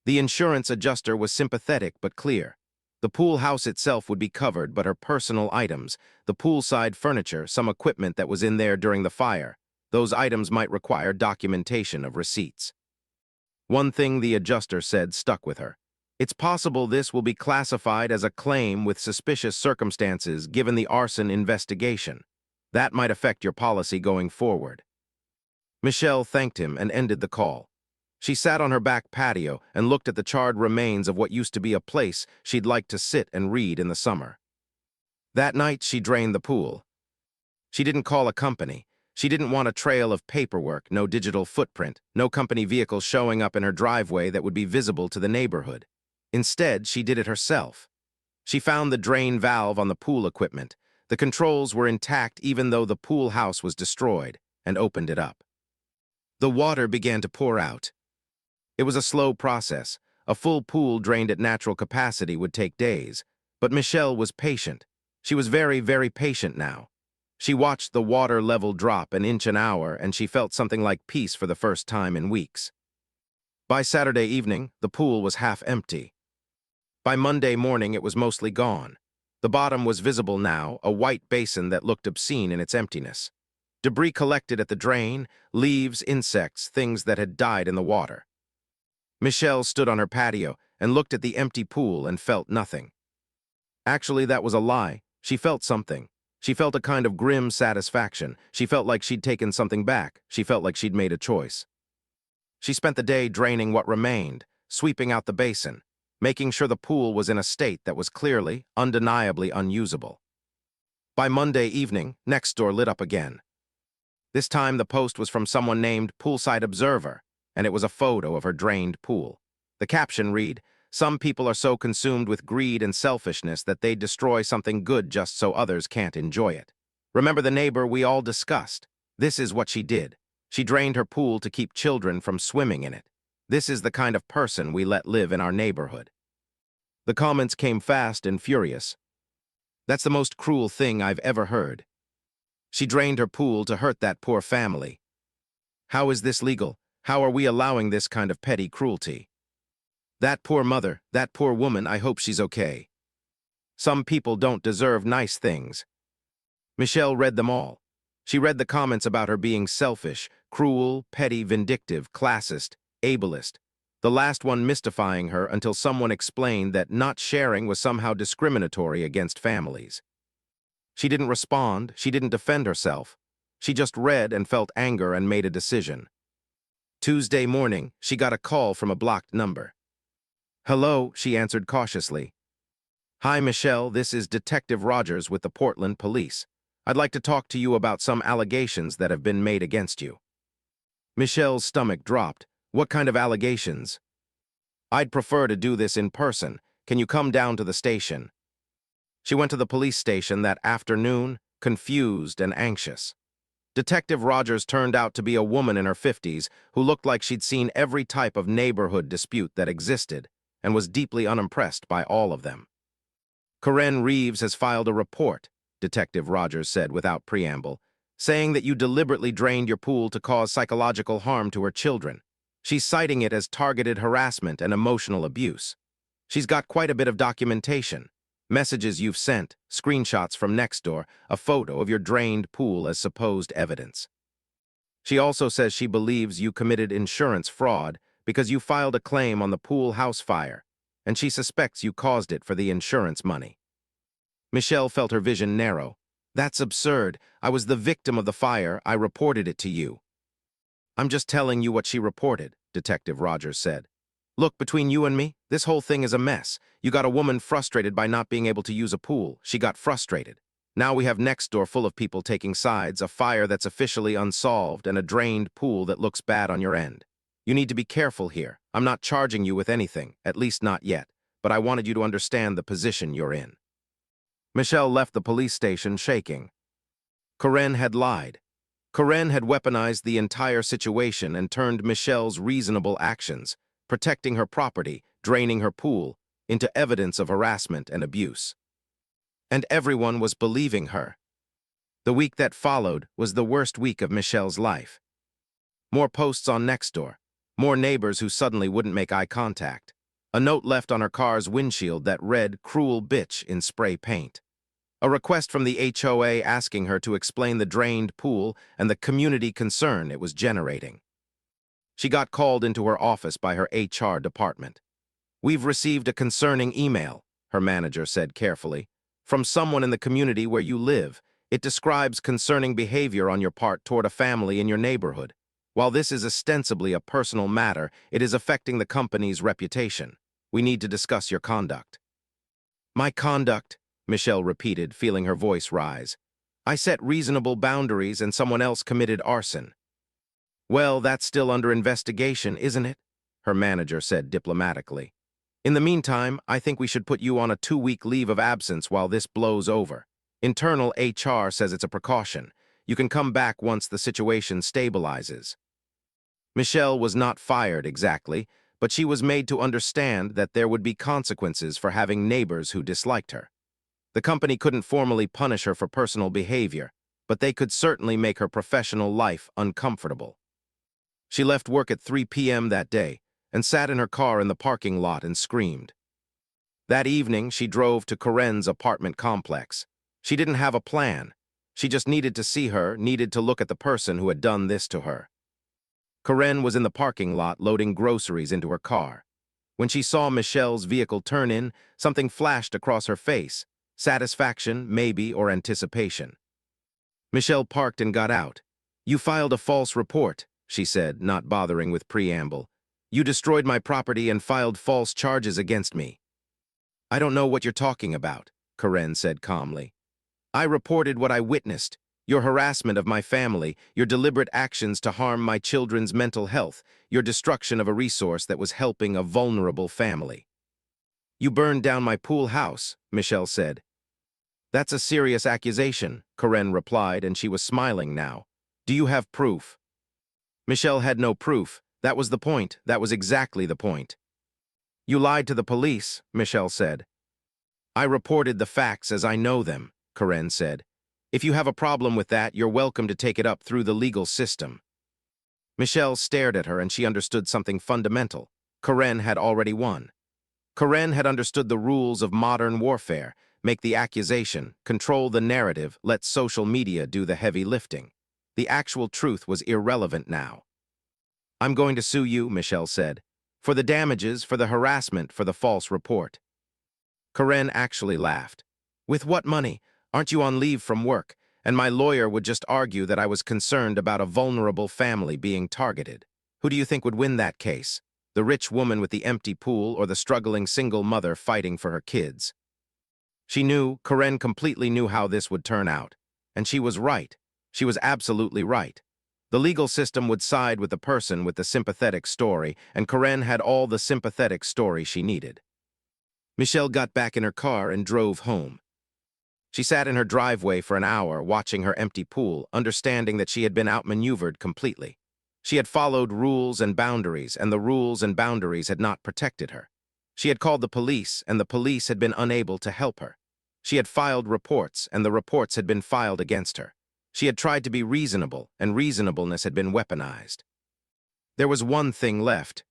S1: The insurance adjuster was sympathetic but clear. The pool house itself would be covered, but her personal items, the poolside furniture, some equipment that was in there during the fire, those items might require documentation of receipts. One thing the adjuster said stuck with her. "It's possible this will be classified as a claim with suspicious circumstances given the arson investigation. That might affect your policy going forward." Michelle thanked him and ended the call. She sat on her back patio and looked at the charred remains of what used to be a place she'd like to sit and read in the summer. That night, she drained the pool. She didn't call a company. She didn't want a trail of paperwork, no digital footprint, no company vehicle showing up in her driveway that would be visible to the neighborhood. Instead, she did it herself. She found the drain valve on the pool equipment. The controls were intact even though the pool house was destroyed, and opened it up. The water began to pour out. It was a slow process. A full pool drained at natural capacity would take days. But Michelle was patient. She was very, very patient now. She watched the water level drop an inch an hour, and she felt something like peace for the first time in weeks. By Saturday evening, the pool was half empty. By Monday morning, it was mostly gone. The bottom was visible now, a white basin that looked obscene in its emptiness. Debris collected at the drain, leaves, insects, things that had died in the water. Michelle stood on her patio and looked at the empty pool and felt nothing. Actually, that was a lie. She felt something. She felt a kind of grim satisfaction. She felt like she'd taken something back. She felt like she'd made a choice. She spent the day draining what remained, sweeping out the basin, making sure the pool was in a state that was clearly, undeniably unusable. By Monday evening, Nextdoor lit up again. This time the post was from someone named Poolside Observer, and it was a photo of her drained pool. The caption read, "Some people are so consumed with greed and selfishness that they destroy something good just so others can't enjoy it." Remember the neighbor we all discussed? This is what she did. She drained her pool to keep children from swimming in it. This is the kind of person we let live in our neighborhood. The comments came fast and furious. "That's the most cruel thing I've ever heard. She drained her pool to hurt that poor family. How is this legal? How are we allowing this kind of petty cruelty? That poor mother, that poor woman, I hope she's okay. Some people don't deserve nice things." Michelle read them all. She read the comments about her being selfish, cruel, petty, vindictive, classist, ableist, the last one mystifying her until someone explained that not sharing was somehow discriminatory against families. She didn't respond, she didn't defend herself. She just read and felt anger and made a decision. Tuesday morning, she got a call from a blocked number. "Hello," she answered cautiously. "Hi, Michelle, this is Detective Rogers with the Portland Police. I'd like to talk to you about some allegations that have been made against you." Michelle's stomach dropped. "What kind of allegations?" "I'd prefer to do this in person. Can you come down to the station?" She went to the police station that afternoon, confused and anxious. Detective Rogers turned out to be a woman in her 50s who looked like she'd seen every type of neighborhood dispute that existed and was deeply unimpressed by all of them. "Karen Reeves has filed a report," Detective Rogers said without preamble, "saying that you deliberately drained your pool to cause psychological harm to her children. She's citing it as targeted harassment and emotional abuse. She's got quite a bit of documentation. Messages you've sent, screenshots from Nextdoor, a photo of your drained pool as supposed evidence. She also says she believes you committed insurance fraud because you filed a claim on the pool house fire, and she suspects you caused it for the insurance money." Michelle felt her vision narrow. "That's absurd. I was the victim of the fire. I reported it to you." "I'm just telling you what she reported," Detective Rogers said. "Look, between you and me, this whole thing is a mess. You got a woman frustrated by not being able to use a pool. She got frustrated. Now we have Nextdoor full of people taking sides, a fire that's officially unsolved, and a drained pool that looks bad on your end. You need to be careful here. I'm not charging you with anything, at least not yet, but I wanted you to understand the position you're in." Michelle left the police station shaking. Karen had lied. Karen had weaponized the entire situation and turned Michelle's reasonable actions, protecting her property, draining her pool, into evidence of harassment and abuse. And everyone was believing her. The week that followed was the worst week of Michelle's life. More posts on Nextdoor, more neighbors who suddenly wouldn't make eye contact, a note left on her car's windshield that read "Cruel bitch" in spray paint. A request from the HOA asking her to explain the drained pool and the community concern it was generating. She got called into her office by her HR department. "We've received a concerning email," her manager said carefully, "from someone in the community where you live. It describes concerning behavior on your part toward a family in your neighborhood. While this is ostensibly a personal matter, it is affecting the company's reputation. We need to discuss your conduct." "My conduct," Michelle repeated, feeling her voice rise. "I set reasonable boundaries and someone else committed arson." "Well, that's still under investigation, isn't it?" her manager said diplomatically. "In the meantime, I think we should put you on a 2-week leave of absence while this blows over. Internal HR says it's a precaution. You can come back once the situation stabilizes." Michelle was not fired exactly, but she was made to understand that there would be consequences for having neighbors who disliked her. The company couldn't formally punish her for personal behavior, but they could certainly make her professional life uncomfortable. She left work at 3 p.m. that day and sat in her car in the parking lot and screamed. That evening, she drove to Karen's apartment complex. She didn't have a plan. She just needed to see her, needed to look at the person who had done this to her. Karen was in the parking lot loading groceries into her car. When she saw Michelle's vehicle turn in, something flashed across her face, Satisfaction, maybe, or anticipation. Michelle parked and got out. "You filed a false report," she said, not bothering with preamble. "You destroyed my property and filed false charges against me." "I don't know what you're talking about," Karen said calmly. "I reported what I witnessed. Your harassment of my family, your deliberate actions to harm my children's mental health, your destruction of a resource that was helping a vulnerable family." "You burned down my pool house," Michelle said. "That's a serious accusation," Karen replied, and she was smiling now. "Do you have proof?" Michelle had no proof. That was the point. That was exactly the point. "You lied to the police," Michelle said. "I reported the facts as I know them," Karen said. "If you have a problem with that, you're welcome to take it up through the legal system." Michelle stared at her, and she understood something fundamental. Karen had already won. Karen had understood the rules of modern warfare: make the accusation, control the narrative, let social media do the heavy lifting. The actual truth was irrelevant now. "I'm going to sue you," Michelle said, "for the damages, for the harassment, for the false report." Karen actually laughed. "With what money? Aren't you on leave from work? And my lawyer would just argue that I was concerned about a vulnerable family being targeted. Who do you think would win that case? The rich woman with the empty pool or the struggling single mother fighting for her kids?" She knew, Karen completely knew how this would turn out. And she was right. She was absolutely right. The legal system would side with the person with the sympathetic story, and Karen had all the sympathetic story she needed. Michelle got back in her car and drove home. She sat in her driveway for an hour, watching her empty pool, understanding that she had been outmaneuvered completely. She had followed rules and boundaries, and the rules and boundaries had not protected her. She had called the police, and the police had been unable to help her. She had filed reports, and the reports had been filed against her. She had tried to be reasonable, and reasonableness had been weaponized. There was one thing left.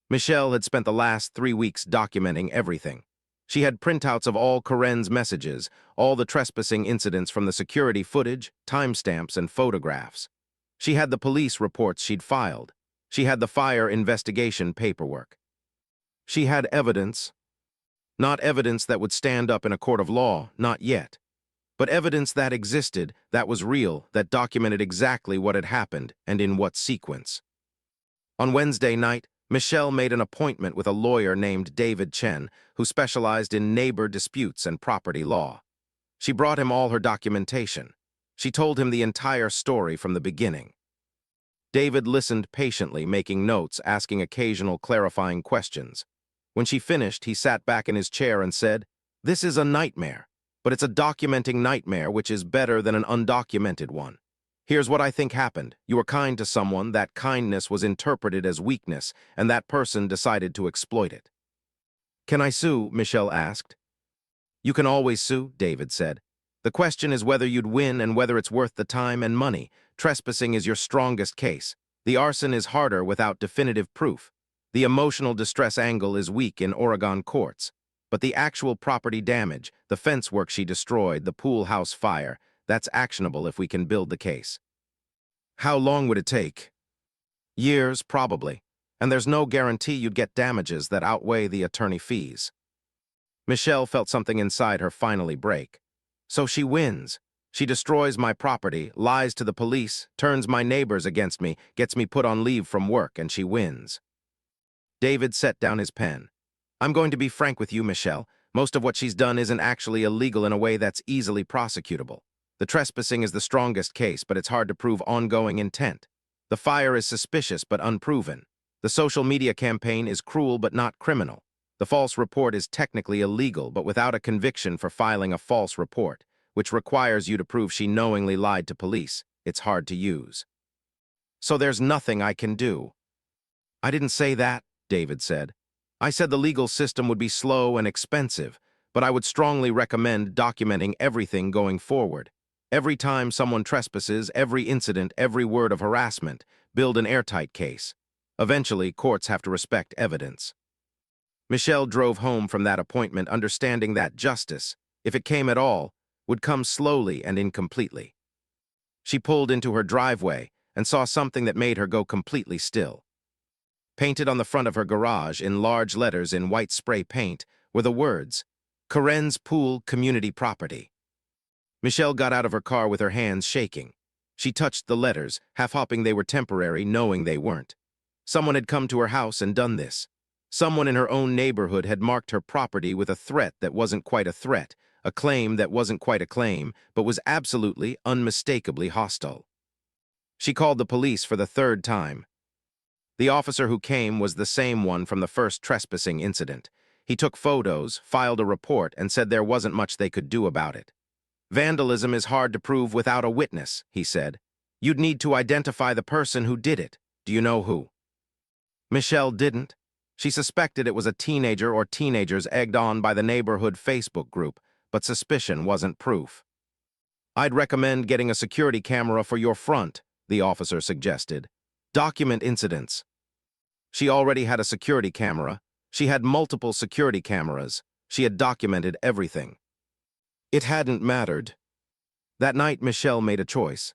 S1: Michelle had spent the last 3 weeks documenting everything. She had printouts of all Karen's messages, all the trespassing incidents from the security footage, timestamps, and photographs. She had the police reports she'd filed. She had the fire investigation paperwork. She had evidence. Not evidence that would stand up in a court of law, not yet. But evidence that existed, that was real, that documented exactly what had happened and in what sequence. On Wednesday night, Michelle made an appointment with a lawyer named David Chen, who specialized in neighbor disputes and property law. She brought him all her documentation. She told him the entire story from the beginning. David listened patiently, making notes, asking occasional clarifying questions. When she finished, he sat back in his chair and said, "This is a nightmare, but it's a documenting nightmare which is better than an undocumented one. Here's what I think happened. You were kind to someone, that kindness was interpreted as weakness, and that person decided to exploit it." "Can I sue?" Michelle asked. "You can always sue," David said. "The question is whether you'd win and whether it's worth the time and money. Trespassing is your strongest case. The arson is harder without definitive proof. The emotional distress angle is weak in Oregon courts. But the actual property damage, the fence work she destroyed, the pool house fire, that's actionable if we can build the case." "How long would it take?" "Years, probably. And there's no guarantee you'd get damages that outweigh the attorney fees." Michelle felt something inside her finally break. So she wins. She destroys my property, lies to the police, turns my neighbors against me, gets me put on leave from work, and she wins. David set down his pen. "I'm going to be frank with you, Michelle. Most of what she's done isn't actually illegal in a way that's easily prosecutable. The trespassing is the strongest case, but it's hard to prove ongoing intent. The fire is suspicious but unproven. The social media campaign is cruel but not criminal. The false report is technically illegal, but without a conviction for filing a false report, which requires you to prove she knowingly lied to police, it's hard to use. So there's nothing I can do." "I didn't say that," David said. "I said the legal system would be slow and expensive, but I would strongly recommend documenting everything going forward. Every time someone trespasses, every incident, every word of harassment, build an airtight case. Eventually, courts have to respect evidence." Michelle drove home from that appointment understanding that justice, if it came at all, would come slowly and incompletely. She pulled into her driveway and saw something that made her go completely still. Painted on the front of her garage in large letters in white spray paint were the words, Karen's pool community property. Michelle got out of her car with her hands shaking. She touched the letters, half-hoping they were temporary, knowing they weren't. Someone had come to her house and done this. Someone in her own neighborhood had marked her property with a threat that wasn't quite a threat, a claim that wasn't quite a claim, but was absolutely, unmistakably hostile. She called the police for the third time. The officer who came was the same one from the first trespassing incident. He took photos, filed a report, and said there wasn't much they could do about it. Vandalism is hard to prove without a witness, he said. You'd need to identify the person who did it. Do you know who? Michelle didn't. She suspected it was a teenager or teenagers egged on by the neighborhood Facebook group, but suspicion wasn't proof. I'd recommend getting a security camera for your front, the officer suggested. Document incidents. She already had a security camera. She had multiple security cameras. She had documented everything. It hadn't mattered. That night, Michelle made a choice.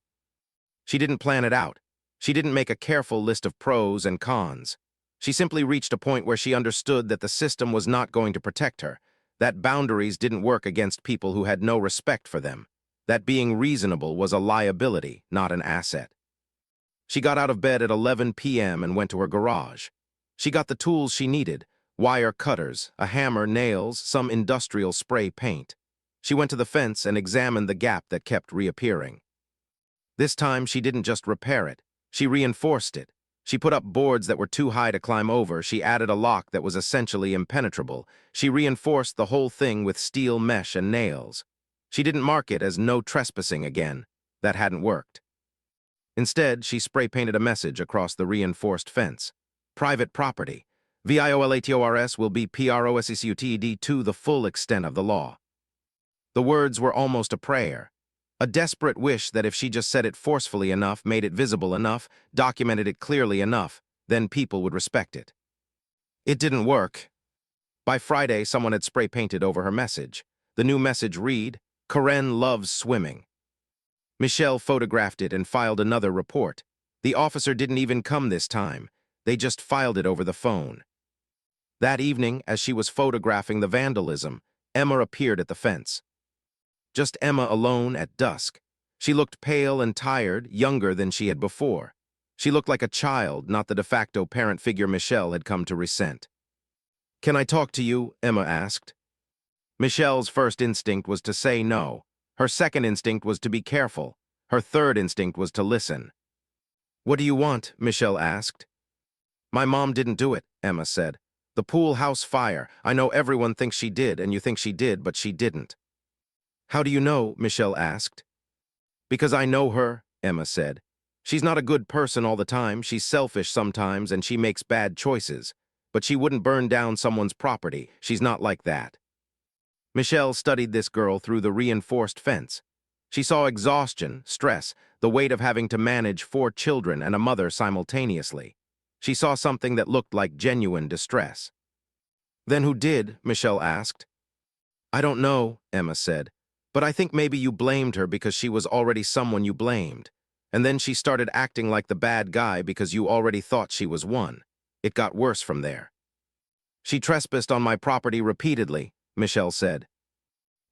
S1: She didn't plan it out. She didn't make a careful list of pros and cons. She simply reached a point where she understood that the system was not going to protect her, that boundaries didn't work against people who had no respect for them, that being reasonable was a liability, not an asset. She got out of bed at 11 p.m. and went to her garage. She got the tools she needed, wire cutters, a hammer, nails, some industrial spray paint. She went to the fence and examined the gap that kept reappearing. This time, she didn't just repair it. She reinforced it. She put up boards that were too high to climb over. She added a lock that was essentially impenetrable. She reinforced the whole thing with steel mesh and nails. She didn't mark it as no trespassing again. That hadn't worked. Instead, she spray-painted a message across the reinforced fence. Private property. VIOLATORS will be PROSECUTED to the full extent of the law. The words were almost a prayer. A desperate wish that if she just said it forcefully enough, made it visible enough, documented it clearly enough, then people would respect it. It didn't work. By Friday, someone had spray-painted over her message. The new message read, Karen loves swimming. Michelle photographed it and filed another report. The officer didn't even come this time. They just filed it over the phone. That evening, as she was photographing the vandalism, Emma appeared at the fence. Just Emma alone at dusk. She looked pale and tired, younger than she had before. She looked like a child, not the de facto parent figure Michelle had come to resent. "Can I talk to you?" Emma asked. Michelle's first instinct was to say no. Her second instinct was to be careful. Her third instinct was to listen. "What do you want?" Michelle asked. "My mom didn't do it," Emma said. "The pool house fire. I know everyone thinks she did, and you think she did, but she didn't." "How do you know?" Michelle asked. "Because I know her," Emma said. "She's not a good person all the time. She's selfish sometimes, and she makes bad choices. But she wouldn't burn down someone's property. She's not like that." Michelle studied this girl through the reinforced fence. She saw exhaustion, stress, the weight of having to manage 4 children and a mother simultaneously. She saw something that looked like genuine distress. "Then who did?" Michelle asked. "I don't know," Emma said. "But I think maybe you blamed her because she was already someone you blamed. And then she started acting like the bad guy because you already thought she was one. It got worse from there." "She trespassed on my property repeatedly," Michelle said.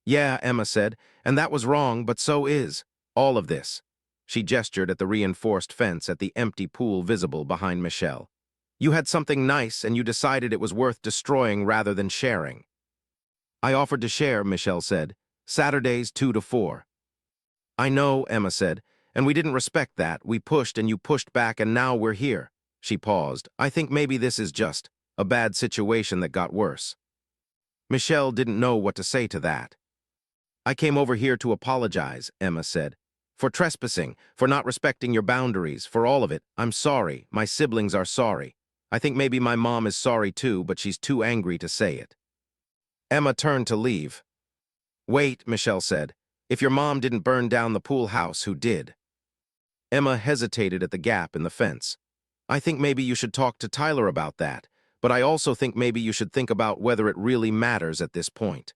S1: "Yeah," Emma said, "and that was wrong, but so is all of this." She gestured at the reinforced fence at the empty pool visible behind Michelle. "You had something nice and you decided it was worth destroying rather than sharing." "I offered to share," Michelle said. "Saturdays 2 to 4. "I know," Emma said, "and we didn't respect that. We pushed and you pushed back and now we're here." She paused. "I think maybe this is just a bad situation that got worse." Michelle didn't know what to say to that. "I came over here to apologize," Emma said. "For trespassing, for not respecting your boundaries, for all of it. I'm sorry. My siblings are sorry. I think maybe my mom is sorry too, but she's too angry to say it." Emma turned to leave. "Wait," Michelle said. "If your mom didn't burn down the pool house, who did?" Emma hesitated at the gap in the fence. "I think maybe you should talk to Tyler about that, but I also think maybe you should think about whether it really matters at this point."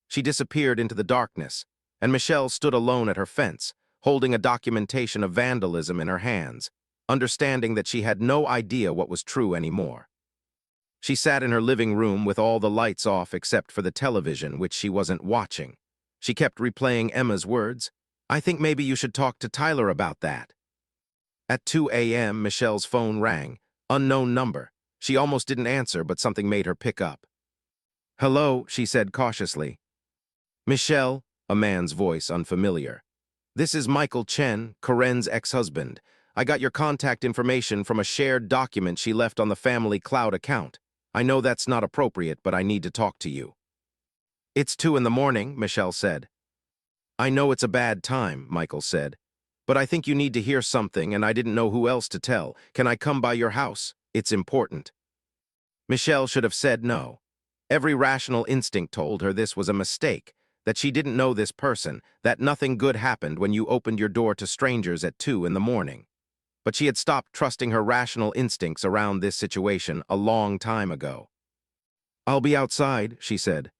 S1: She disappeared into the darkness, and Michelle stood alone at her fence, holding a documentation of vandalism in her hands, understanding that she had no idea what was true anymore. She sat in her living room with all the lights off except for the television, which she wasn't watching. She kept replaying Emma's words. "I think maybe you should talk to Tyler about that." At 2 a.m., Michelle's phone rang. Unknown number. She almost didn't answer, but something made her pick up. "Hello," she said cautiously. "Michelle," a man's voice unfamiliar. "This is Michael Chen, Corinne's ex-husband. I got your contact information from a shared document she left on the family cloud account. I know that's not appropriate, but I need to talk to you." "It's 2 in the morning," Michelle said. "I know it's a bad time," Michael said. "But I think you need to hear something, and I didn't know who else to tell. Can I come by your house? It's important." Michelle should have said no. Every rational instinct told her this was a mistake, that she didn't know this person, that nothing good happened when you opened your door to strangers at 2 in the morning. But she had stopped trusting her rational instincts around this situation a long time ago. "I'll be outside," she said.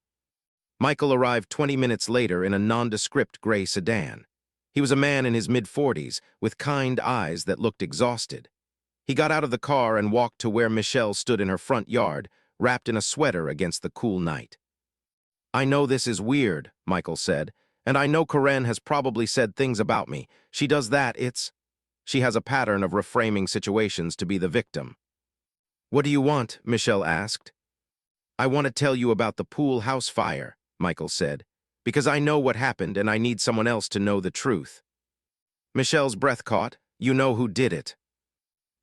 S1: Michael arrived 20 minutes later in a nondescript gray sedan. He was a man in his mid-40s, with kind eyes that looked exhausted. He got out of the car and walked to where Michelle stood in her front yard, wrapped in a sweater against the cool night. "I know this is weird," Michael said, "and I know Corinne has probably said things about me. She does that, She has a pattern of reframing situations to be the victim." "What do you want?" Michelle asked. "I want to tell you about the pool house fire," Michael said, "because I know what happened and I need someone else to know the truth." Michelle's breath caught. "You know who did it."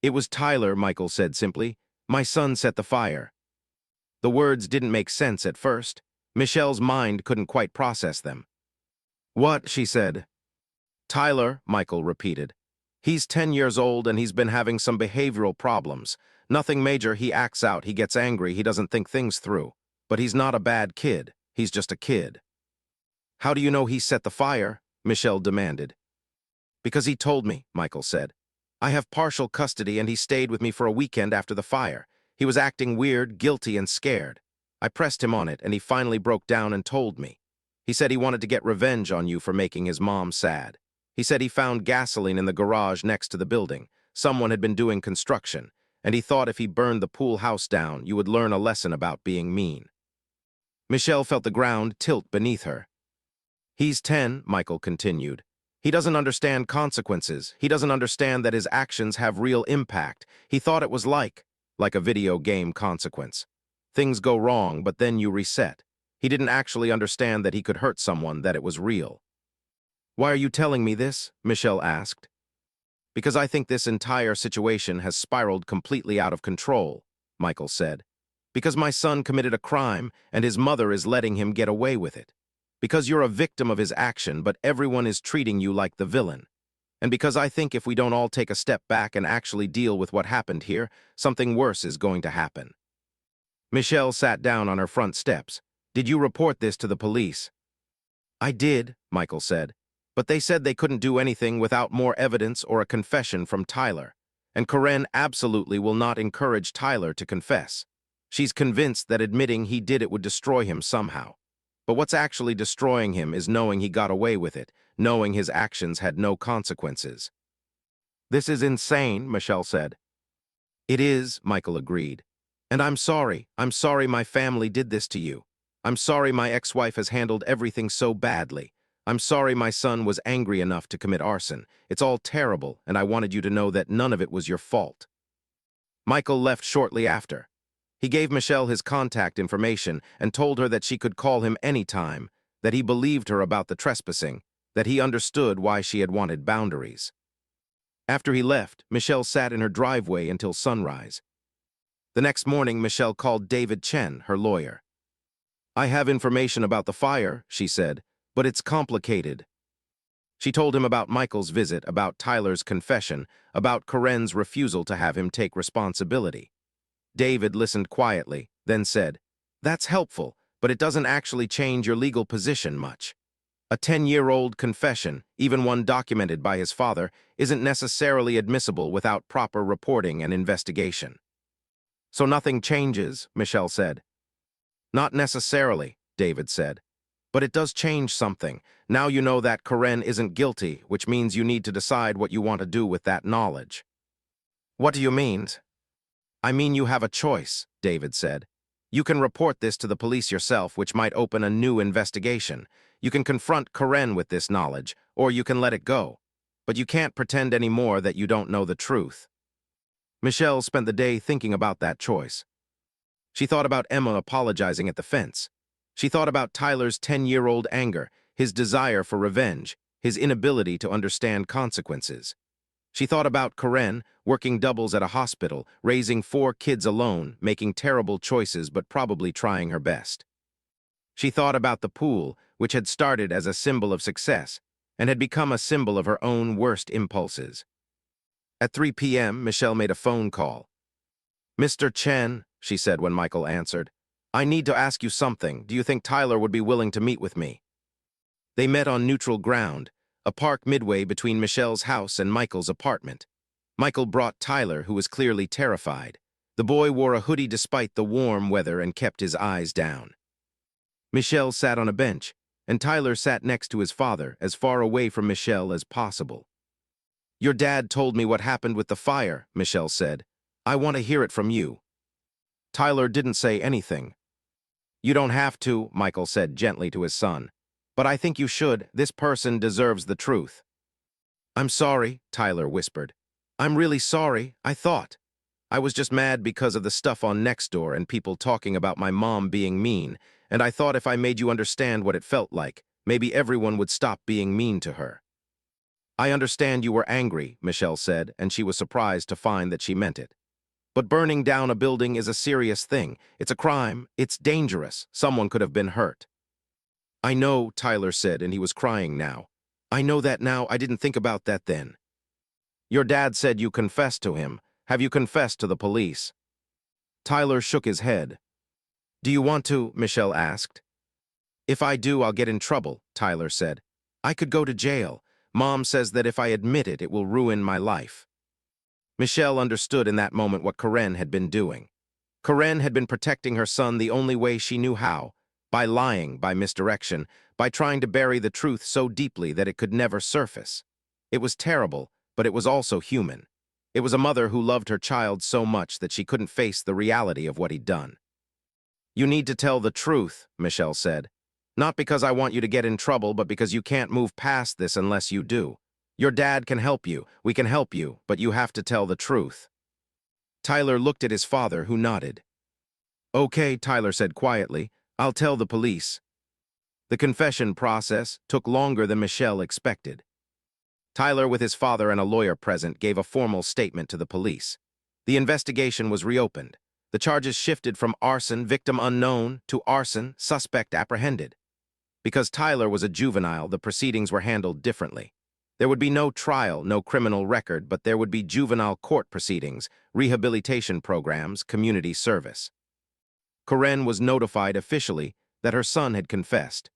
S1: "It was Tyler," Michael said simply. "My son set the fire." The words didn't make sense at first. Michelle's mind couldn't quite process them. "What?" she said. "Tyler," Michael repeated. "He's 10 years old and he's been having some behavioral problems. Nothing major, he acts out, he gets angry, he doesn't think things through. But he's not a bad kid, he's just a kid." "How do you know he set the fire?" Michelle demanded. "Because he told me," Michael said. "I have partial custody and he stayed with me for a weekend after the fire. He was acting weird, guilty, and scared. I pressed him on it and he finally broke down and told me. He said he wanted to get revenge on you for making his mom sad. He said he found gasoline in the garage next to the building. Someone had been doing construction, and he thought if he burned the pool house down, you would learn a lesson about being mean." Michelle felt the ground tilt beneath her. "He's 10, Michael continued. He doesn't understand consequences. He doesn't understand that his actions have real impact. He thought it was like a video game consequence. Things go wrong, but then you reset. He didn't actually understand that he could hurt someone, that it was real." "Why are you telling me this?" Michelle asked. "Because I think this entire situation has spiraled completely out of control," Michael said. "Because my son committed a crime and his mother is letting him get away with it. Because you're a victim of his action, but everyone is treating you like the villain. And because I think if we don't all take a step back and actually deal with what happened here, something worse is going to happen." Michelle sat down on her front steps. "Did you report this to the police?" "I did," Michael said. "But they said they couldn't do anything without more evidence or a confession from Tyler. And Corinne absolutely will not encourage Tyler to confess. She's convinced that admitting he did it would destroy him somehow. But what's actually destroying him is knowing he got away with it, knowing his actions had no consequences." "This is insane," Michelle said. "It is," Michael agreed. "And I'm sorry. I'm sorry my family did this to you. I'm sorry my ex-wife has handled everything so badly. I'm sorry my son was angry enough to commit arson. It's all terrible, and I wanted you to know that none of it was your fault." Michael left shortly after. He gave Michelle his contact information and told her that she could call him anytime, that he believed her about the trespassing, that he understood why she had wanted boundaries. After he left, Michelle sat in her driveway until sunrise. The next morning, Michelle called David Chen, her lawyer. "I have information about the fire," she said, "but it's complicated." She told him about Michael's visit, about Tyler's confession, about Corinne's refusal to have him take responsibility. David listened quietly, then said, "That's helpful, but it doesn't actually change your legal position much. A 10-year-old confession, even one documented by his father, isn't necessarily admissible without proper reporting and investigation." "So nothing changes," Michelle said. "Not necessarily," David said. "But it does change something. Now you know that Corinne isn't guilty, which means you need to decide what you want to do with that knowledge." "What do you mean?" I mean, you have a choice, David said. You can report this to the police yourself, which might open a new investigation. You can confront Karen with this knowledge, or you can let it go. But you can't pretend anymore that you don't know the truth. Michelle spent the day thinking about that choice. She thought about Emma apologizing at the fence. She thought about Tyler's 10-year-old anger, his desire for revenge, his inability to understand consequences. She thought about Karen, working doubles at a hospital, raising 4 kids alone, making terrible choices but probably trying her best. She thought about the pool, which had started as a symbol of success and had become a symbol of her own worst impulses. At 3 p.m., Michelle made a phone call. "Mr. Chen," she said when Michael answered, "I need to ask you something. Do you think Tyler would be willing to meet with me?" They met on neutral ground, a park midway between Michelle's house and Michael's apartment. Michael brought Tyler, who was clearly terrified. The boy wore a hoodie despite the warm weather and kept his eyes down. Michelle sat on a bench, and Tyler sat next to his father, as far away from Michelle as possible. "Your dad told me what happened with the fire," Michelle said. "I want to hear it from you." Tyler didn't say anything. "You don't have to," Michael said gently to his son. "But I think you should. This person deserves the truth." "I'm sorry," Tyler whispered. "I'm really sorry. I was just mad because of the stuff on Nextdoor and people talking about my mom being mean, and I thought if I made you understand what it felt like, maybe everyone would stop being mean to her." "I understand you were angry," Michelle said, and she was surprised to find that she meant it. "But burning down a building is a serious thing. It's a crime. It's dangerous. Someone could have been hurt." "I know," Tyler said, and he was crying now. "I know that now. I didn't think about that then." "Your dad said you confessed to him. Have you confessed to the police?" Tyler shook his head. "Do you want to?" Michelle asked. "If I do, I'll get in trouble," Tyler said. "I could go to jail. Mom says that if I admit it, it will ruin my life." Michelle understood in that moment what Karen had been doing. Karen had been protecting her son the only way she knew how, by lying, by misdirection, by trying to bury the truth so deeply that it could never surface. It was terrible, but it was also human. It was a mother who loved her child so much that she couldn't face the reality of what he'd done. "You need to tell the truth," Michelle said. "Not because I want you to get in trouble, but because you can't move past this unless you do. Your dad can help you, we can help you, but you have to tell the truth." Tyler looked at his father, who nodded. "Okay," Tyler said quietly, "I'll tell the police." The confession process took longer than Michelle expected. Tyler, with his father and a lawyer present, gave a formal statement to the police. The investigation was reopened. The charges shifted from arson, victim unknown, to arson, suspect apprehended. Because Tyler was a juvenile, the proceedings were handled differently. There would be no trial, no criminal record, but there would be juvenile court proceedings, rehabilitation programs, community service. Karen was notified officially that her son had confessed.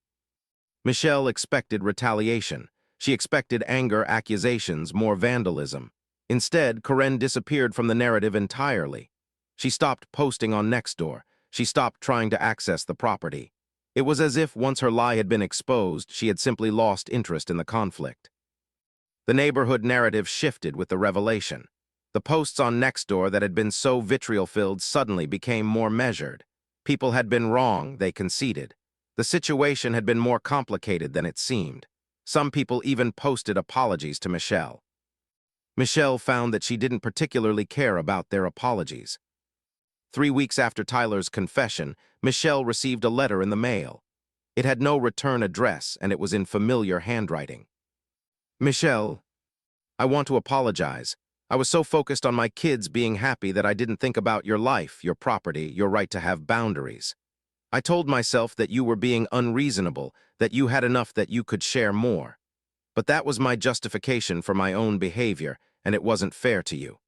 S1: Michelle expected retaliation. She expected anger, accusations, more vandalism. Instead, Karen disappeared from the narrative entirely. She stopped posting on Nextdoor. She stopped trying to access the property. It was as if once her lie had been exposed, she had simply lost interest in the conflict. The neighborhood narrative shifted with the revelation. The posts on Nextdoor that had been so vitriol-filled suddenly became more measured. People had been wrong, they conceded. The situation had been more complicated than it seemed. Some people even posted apologies to Michelle. Michelle found that she didn't particularly care about their apologies. 3 weeks after Tyler's confession, Michelle received a letter in the mail. It had no return address, and it was in familiar handwriting. "Michelle, I want to apologize. I was so focused on my kids being happy that I didn't think about your life, your property, your right to have boundaries. I told myself that you were being unreasonable, that you had enough that you could share more. But that was my justification for my own behavior, and it wasn't fair to you.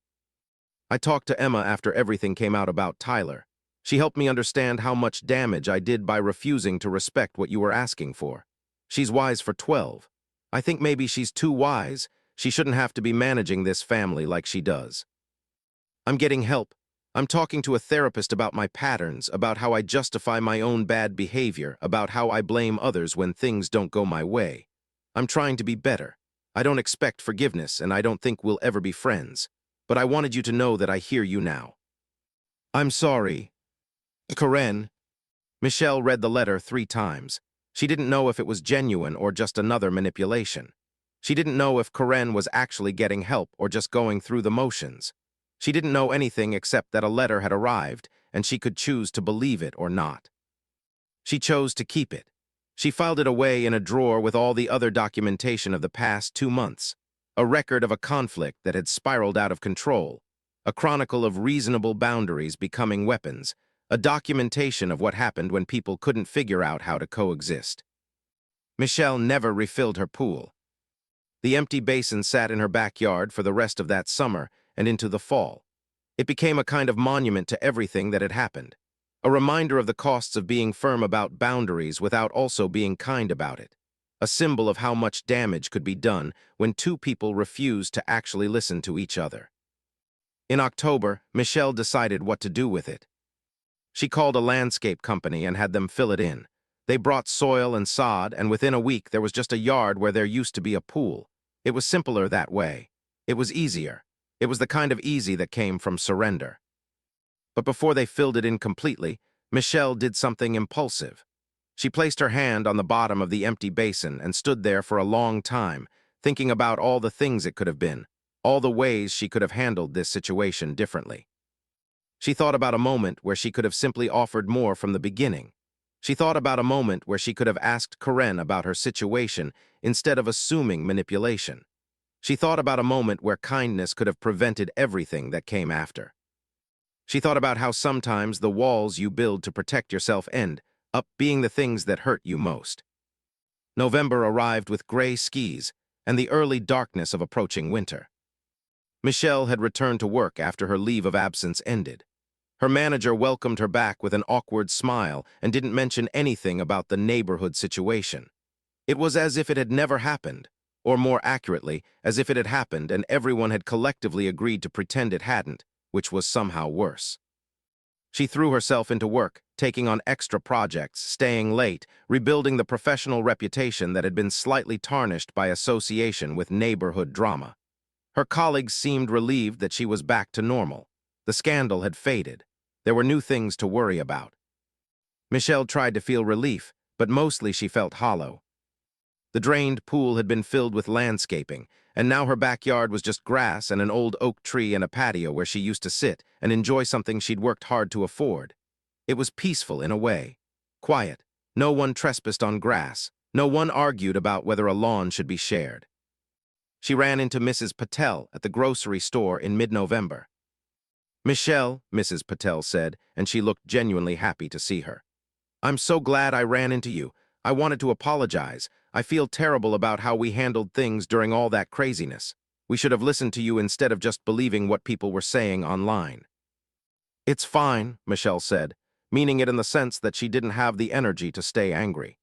S1: I talked to Emma after everything came out about Tyler. She helped me understand how much damage I did by refusing to respect what you were asking for. She's wise for 12. I think maybe she's too wise. She shouldn't have to be managing this family like she does. I'm getting help. I'm talking to a therapist about my patterns, about how I justify my own bad behavior, about how I blame others when things don't go my way. I'm trying to be better. I don't expect forgiveness, and I don't think we'll ever be friends. But I wanted you to know that I hear you now." I'm sorry. Karen. Michelle read the letter 3 times. She didn't know if it was genuine or just another manipulation. She didn't know if Karen was actually getting help or just going through the motions. She didn't know anything except that a letter had arrived, and she could choose to believe it or not. She chose to keep it. She filed it away in a drawer with all the other documentation of the past 2 months, a record of a conflict that had spiraled out of control, a chronicle of reasonable boundaries becoming weapons, a documentation of what happened when people couldn't figure out how to coexist. Michelle never refilled her pool. The empty basin sat in her backyard for the rest of that summer and into the fall. It became a kind of monument to everything that had happened, a reminder of the costs of being firm about boundaries without also being kind about it, a symbol of how much damage could be done when two people refused to actually listen to each other. In October, Michelle decided what to do with it. She called a landscape company and had them fill it in. They brought soil and sod, and within a week there was just a yard where there used to be a pool. It was simpler that way. It was easier. It was the kind of easy that came from surrender. But before they filled it in completely, Michelle did something impulsive. She placed her hand on the bottom of the empty basin and stood there for a long time, thinking about all the things it could have been, all the ways she could have handled this situation differently. She thought about a moment where she could have simply offered more from the beginning. She thought about a moment where she could have asked Karen about her situation instead of assuming manipulation. She thought about a moment where kindness could have prevented everything that came after. She thought about how sometimes the walls you build to protect yourself end up being the things that hurt you most. November arrived with gray skies and the early darkness of approaching winter. Michelle had returned to work after her leave of absence ended. Her manager welcomed her back with an awkward smile and didn't mention anything about the neighborhood situation. It was as if it had never happened, or more accurately, as if it had happened and everyone had collectively agreed to pretend it hadn't, which was somehow worse. She threw herself into work, taking on extra projects, staying late, rebuilding the professional reputation that had been slightly tarnished by association with neighborhood drama. Her colleagues seemed relieved that she was back to normal. The scandal had faded. There were new things to worry about. Michelle tried to feel relief, but mostly she felt hollow. The drained pool had been filled with landscaping, and now her backyard was just grass and an old oak tree and a patio where she used to sit and enjoy something she'd worked hard to afford. It was peaceful in a way. Quiet. No one trespassed on grass. No one argued about whether a lawn should be shared. She ran into Mrs. Patel at the grocery store in mid-November. "Michelle," Mrs. Patel said, and she looked genuinely happy to see her. "I'm so glad I ran into you. I wanted to apologize. I feel terrible about how we handled things during all that craziness. We should have listened to you instead of just believing what people were saying online." "It's fine," Michelle said, meaning it in the sense that she didn't have the energy to stay angry.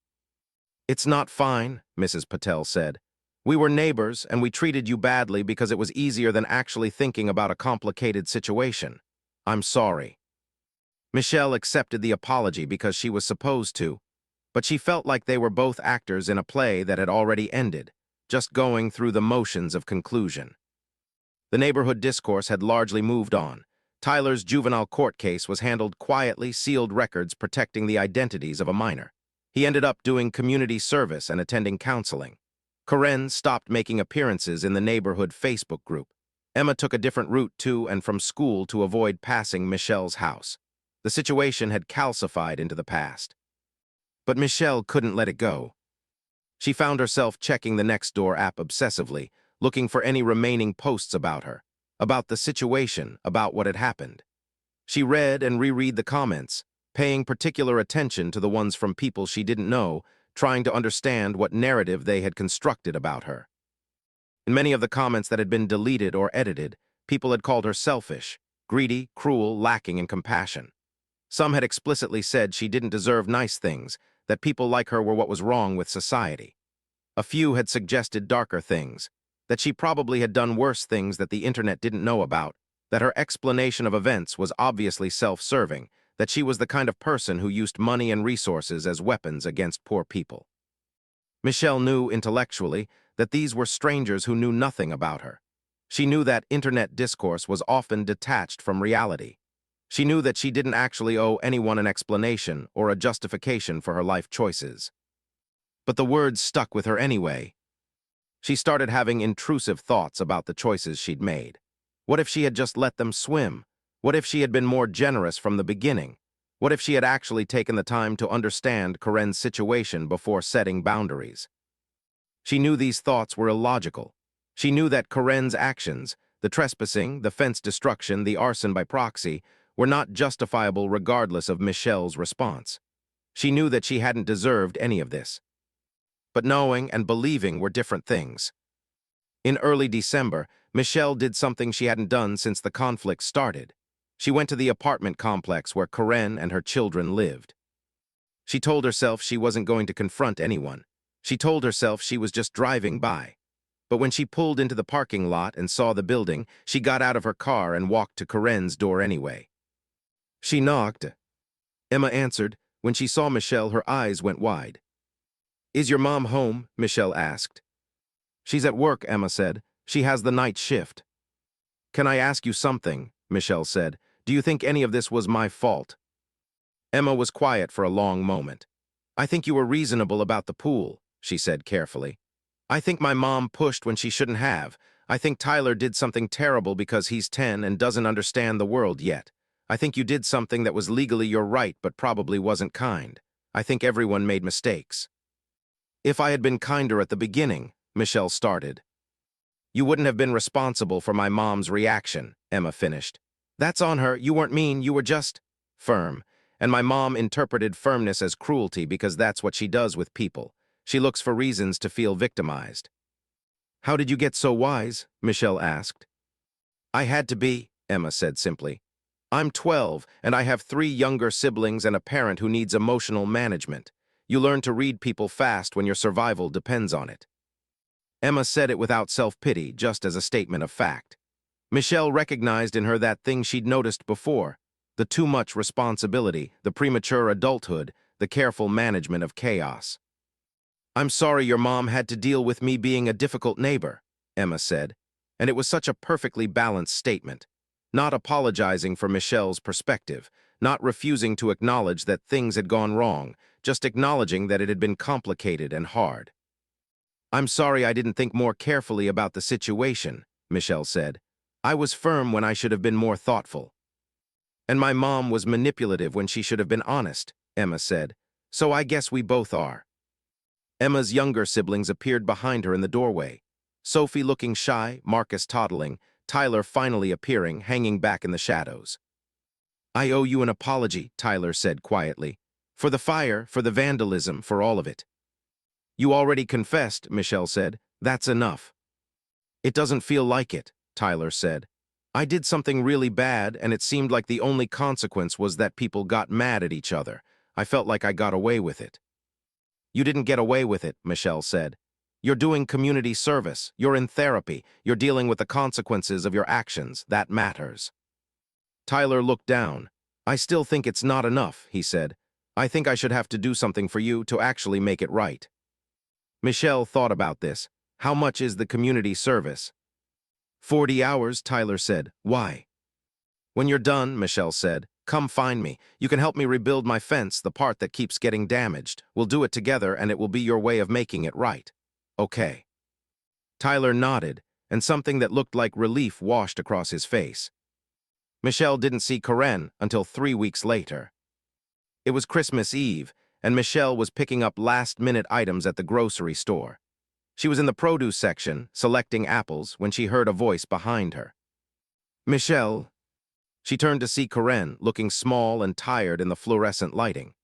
S1: "It's not fine," Mrs. Patel said. "We were neighbors, and we treated you badly because it was easier than actually thinking about a complicated situation. I'm sorry." Michelle accepted the apology because she was supposed to, but she felt like they were both actors in a play that had already ended, just going through the motions of conclusion. The neighborhood discourse had largely moved on. Tyler's juvenile court case was handled quietly, sealed records protecting the identities of a minor. He ended up doing community service and attending counseling. Karen stopped making appearances in the neighborhood Facebook group. Emma took a different route to and from school to avoid passing Michelle's house. The situation had calcified into the past. But Michelle couldn't let it go. She found herself checking the Nextdoor app obsessively, looking for any remaining posts about her, about the situation, about what had happened. She read and reread the comments, paying particular attention to the ones from people she didn't know, trying to understand what narrative they had constructed about her. In many of the comments that had been deleted or edited, people had called her selfish, greedy, cruel, lacking in compassion. Some had explicitly said she didn't deserve nice things, that people like her were what was wrong with society. A few had suggested darker things, that she probably had done worse things that the internet didn't know about, that her explanation of events was obviously self-serving, that she was the kind of person who used money and resources as weapons against poor people. Michelle knew intellectually that these were strangers who knew nothing about her. She knew that internet discourse was often detached from reality. She knew that she didn't actually owe anyone an explanation or a justification for her life choices. But the words stuck with her anyway. She started having intrusive thoughts about the choices she'd made. What if she had just let them swim? What if she had been more generous from the beginning? What if she had actually taken the time to understand Corinne's situation before setting boundaries? She knew these thoughts were illogical. She knew that Corinne's actions, the trespassing, the fence destruction, the arson by proxy, were not justifiable regardless of Michelle's response. She knew that she hadn't deserved any of this. But knowing and believing were different things. In early December, Michelle did something she hadn't done since the conflict started. She went to the apartment complex where Corinne and her children lived. She told herself she wasn't going to confront anyone. She told herself she was just driving by. But when she pulled into the parking lot and saw the building, she got out of her car and walked to Corinne's door anyway. She knocked. Emma answered. When she saw Michelle, her eyes went wide. "Is your mom home?" Michelle asked. "She's at work," Emma said. "She has the night shift." "Can I ask you something?" Michelle said. "Do you think any of this was my fault?" Emma was quiet for a long moment. "I think you were reasonable about the pool," she said carefully. "I think my mom pushed when she shouldn't have. I think Tyler did something terrible because he's 10 and doesn't understand the world yet. I think you did something that was legally your right but probably wasn't kind. I think everyone made mistakes." "If I had been kinder at the beginning," Michelle started. "You wouldn't have been responsible for my mom's reaction," Emma finished. "That's on her. You weren't mean, you were just firm. And my mom interpreted firmness as cruelty because that's what she does with people. She looks for reasons to feel victimized." "How did you get so wise?" Michelle asked. "I had to be," Emma said simply. "I'm 12, and I have 3 younger siblings and a parent who needs emotional management. You learn to read people fast when your survival depends on it." Emma said it without self-pity, just as a statement of fact. Michelle recognized in her that thing she'd noticed before, the too much responsibility, the premature adulthood, the careful management of chaos. "I'm sorry your mom had to deal with me being a difficult neighbor," Emma said, and it was such a perfectly balanced statement. Not apologizing for Michelle's perspective, not refusing to acknowledge that things had gone wrong, just acknowledging that it had been complicated and hard. "I'm sorry I didn't think more carefully about the situation," Michelle said. "I was firm when I should have been more thoughtful." "And my mom was manipulative when she should have been honest," Emma said. "So I guess we both are." Emma's younger siblings appeared behind her in the doorway. Sophie looking shy, Marcus toddling, Tyler finally appearing, hanging back in the shadows. "I owe you an apology," Tyler said quietly. "For the fire, for the vandalism, for all of it." "You already confessed," Michelle said. "That's enough." "It doesn't feel like it," Tyler said. "I did something really bad, and it seemed like the only consequence was that people got mad at each other. I felt like I got away with it." "You didn't get away with it," Michelle said. "You're doing community service. You're in therapy. You're dealing with the consequences of your actions. That matters." Tyler looked down. "I still think it's not enough," he said. "I think I should have to do something for you to actually make it right." Michelle thought about this. "How much is the community service?" 40 hours, Tyler said. "Why?" "When you're done," Michelle said, "come find me. You can help me rebuild my fence, the part that keeps getting damaged. We'll do it together, and it will be your way of making it right. Okay." Tyler nodded, and something that looked like relief washed across his face. Michelle didn't see Corinne until 3 weeks later. It was Christmas Eve, and Michelle was picking up last-minute items at the grocery store. She was in the produce section, selecting apples, when she heard a voice behind her. "Michelle." She turned to see Corinne, looking small and tired in the fluorescent lighting.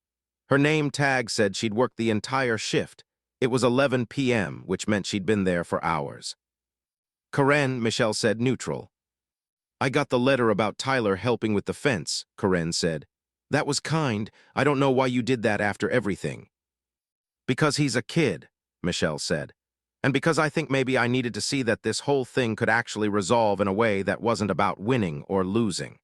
S1: Her name tag said she'd worked the entire shift. It was 11 p.m., which meant she'd been there for hours. "Corinne," Michelle said, neutral. "I got the letter about Tyler helping with the fence," Corinne said. "That was kind. I don't know why you did that after everything." "Because he's a kid," Michelle said. "And because I think maybe I needed to see that this whole thing could actually resolve in a way that wasn't about winning or losing."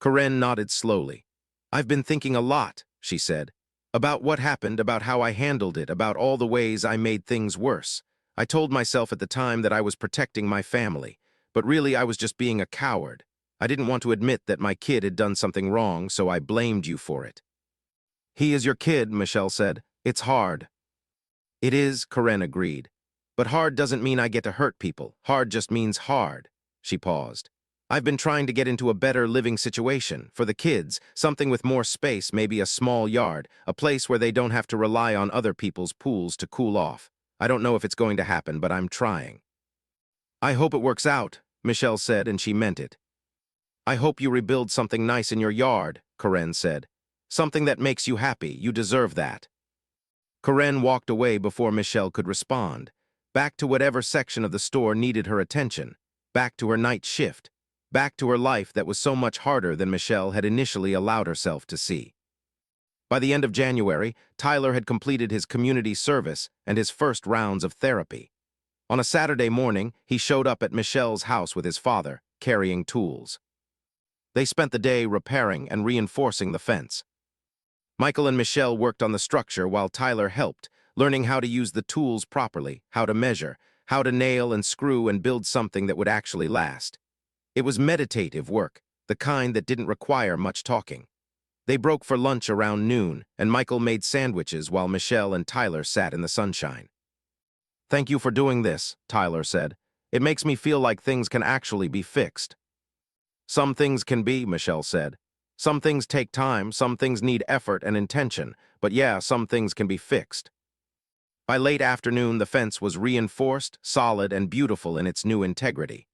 S1: Corinne nodded slowly. "I've been thinking a lot," she said, "about what happened, about how I handled it, about all the ways I made things worse. I told myself at the time that I was protecting my family, but really I was just being a coward. I didn't want to admit that my kid had done something wrong, so I blamed you for it. He is your kid, Michelle said. It's hard. It is, Corinne agreed. But hard doesn't mean I get to hurt people. Hard just means hard. She paused. I've been trying to get into a better living situation for the kids, something with more space, maybe a small yard, a place where they don't have to rely on other people's pools to cool off. I don't know if it's going to happen, but I'm trying. I hope it works out, Michelle said, and she meant it. I hope you rebuild something nice in your yard, Corinne said. Something that makes you happy. You deserve that. Corinne walked away before Michelle could respond, back to whatever section of the store needed her attention, back to her night shift, back to her life that was so much harder than Michelle had initially allowed herself to see. By the end of January, Tyler had completed his community service and his first rounds of therapy. On a Saturday morning, he showed up at Michelle's house with his father, carrying tools. They spent the day repairing and reinforcing the fence. Michael and Michelle worked on the structure while Tyler helped, learning how to use the tools properly, how to measure, how to nail and screw and build something that would actually last. It was meditative work, the kind that didn't require much talking. They broke for lunch around noon, and Michael made sandwiches while Michelle and Tyler sat in the sunshine. Thank you for doing this, Tyler said. It makes me feel like things can actually be fixed. Some things can be, Michelle said. Some things take time, some things need effort and intention, but yeah, some things can be fixed. By late afternoon, the fence was reinforced, solid, and beautiful in its new integrity.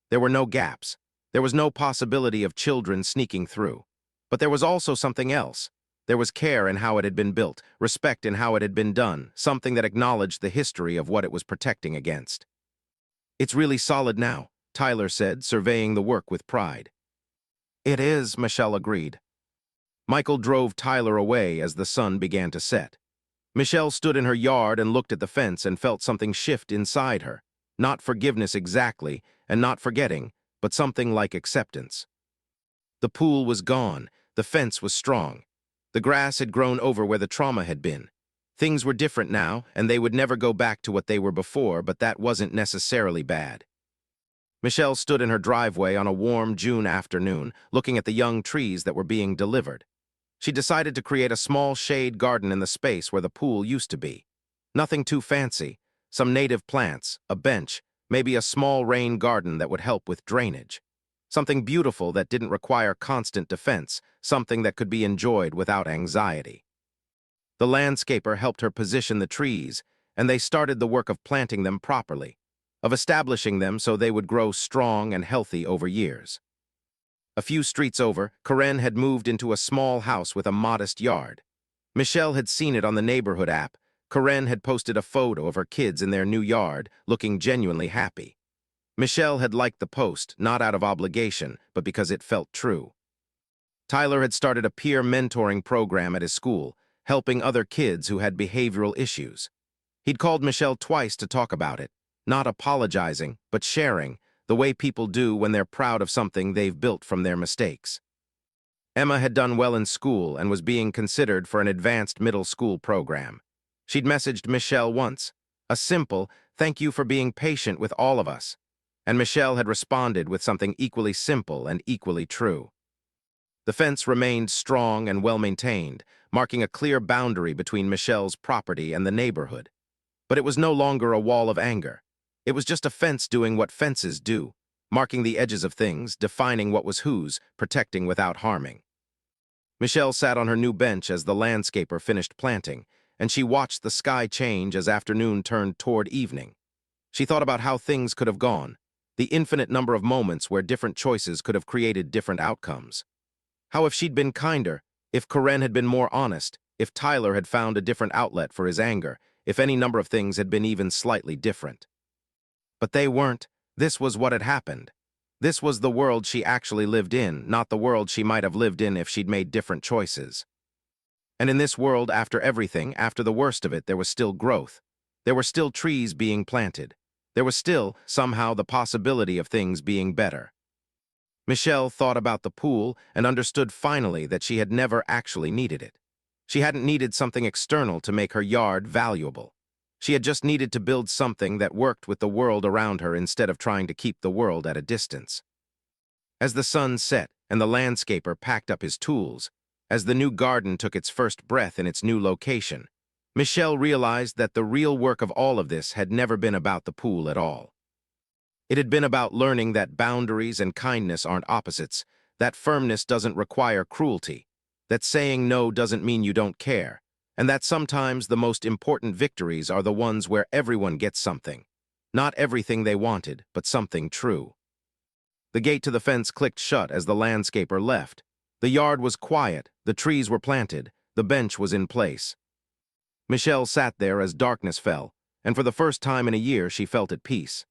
S1: There were no gaps. There was no possibility of children sneaking through. But there was also something else. There was care in how it had been built, respect in how it had been done, something that acknowledged the history of what it was protecting against. It's really solid now, Tyler said, surveying the work with pride. It is, Michelle agreed. Michael drove Tyler away as the sun began to set. Michelle stood in her yard and looked at the fence and felt something shift inside her. Not forgiveness exactly, and not forgetting, but something like acceptance. The pool was gone. The fence was strong. The grass had grown over where the trauma had been. Things were different now, and they would never go back to what they were before, but that wasn't necessarily bad. Michelle stood in her driveway on a warm June afternoon, looking at the young trees that were being delivered. She decided to create a small shade garden in the space where the pool used to be. Nothing too fancy, some native plants, a bench, maybe a small rain garden that would help with drainage. Something beautiful that didn't require constant defense, something that could be enjoyed without anxiety. The landscaper helped her position the trees, and they started the work of planting them properly, of establishing them so they would grow strong and healthy over years. A few streets over, Corinne had moved into a small house with a modest yard. Michelle had seen it on the neighborhood app. Corinne had posted a photo of her kids in their new yard, looking genuinely happy. Michelle had liked the post, not out of obligation, but because it felt true. Tyler had started a peer mentoring program at his school, helping other kids who had behavioral issues. He'd called Michelle twice to talk about it, not apologizing, but sharing, the way people do when they're proud of something they've built from their mistakes. Emma had done well in school and was being considered for an advanced middle school program. She'd messaged Michelle once, a simple, "Thank you for being patient with all of us." And Michelle had responded with something equally simple and equally true. The fence remained strong and well-maintained, marking a clear boundary between Michelle's property and the neighborhood. But it was no longer a wall of anger. It was just a fence doing what fences do, marking the edges of things, defining what was whose, protecting without harming. Michelle sat on her new bench as the landscaper finished planting, and she watched the sky change as afternoon turned toward evening. She thought about how things could have gone, the infinite number of moments where different choices could have created different outcomes. How if she'd been kinder, if Corinne had been more honest, if Tyler had found a different outlet for his anger, if any number of things had been even slightly different. But they weren't. This was what had happened. This was the world she actually lived in, not the world she might have lived in if she'd made different choices. And in this world, after everything, after the worst of it, there was still growth. There were still trees being planted. There was still, somehow, the possibility of things being better. Michelle thought about the pool and understood finally that she had never actually needed it. She hadn't needed something external to make her yard valuable. She had just needed to build something that worked with the world around her instead of trying to keep the world at a distance. As the sun set and the landscaper packed up his tools, as the new garden took its first breath in its new location, Michelle realized that the real work of all of this had never been about the pool at all. It had been about learning that boundaries and kindness aren't opposites, that firmness doesn't require cruelty, that saying no doesn't mean you don't care, and that sometimes the most important victories are the ones where everyone gets something. Not everything they wanted, but something true. The gate to the fence clicked shut as the landscaper left. The yard was quiet, the trees were planted, the bench was in place. Michelle sat there as darkness fell, and for the first time in a year she felt at peace.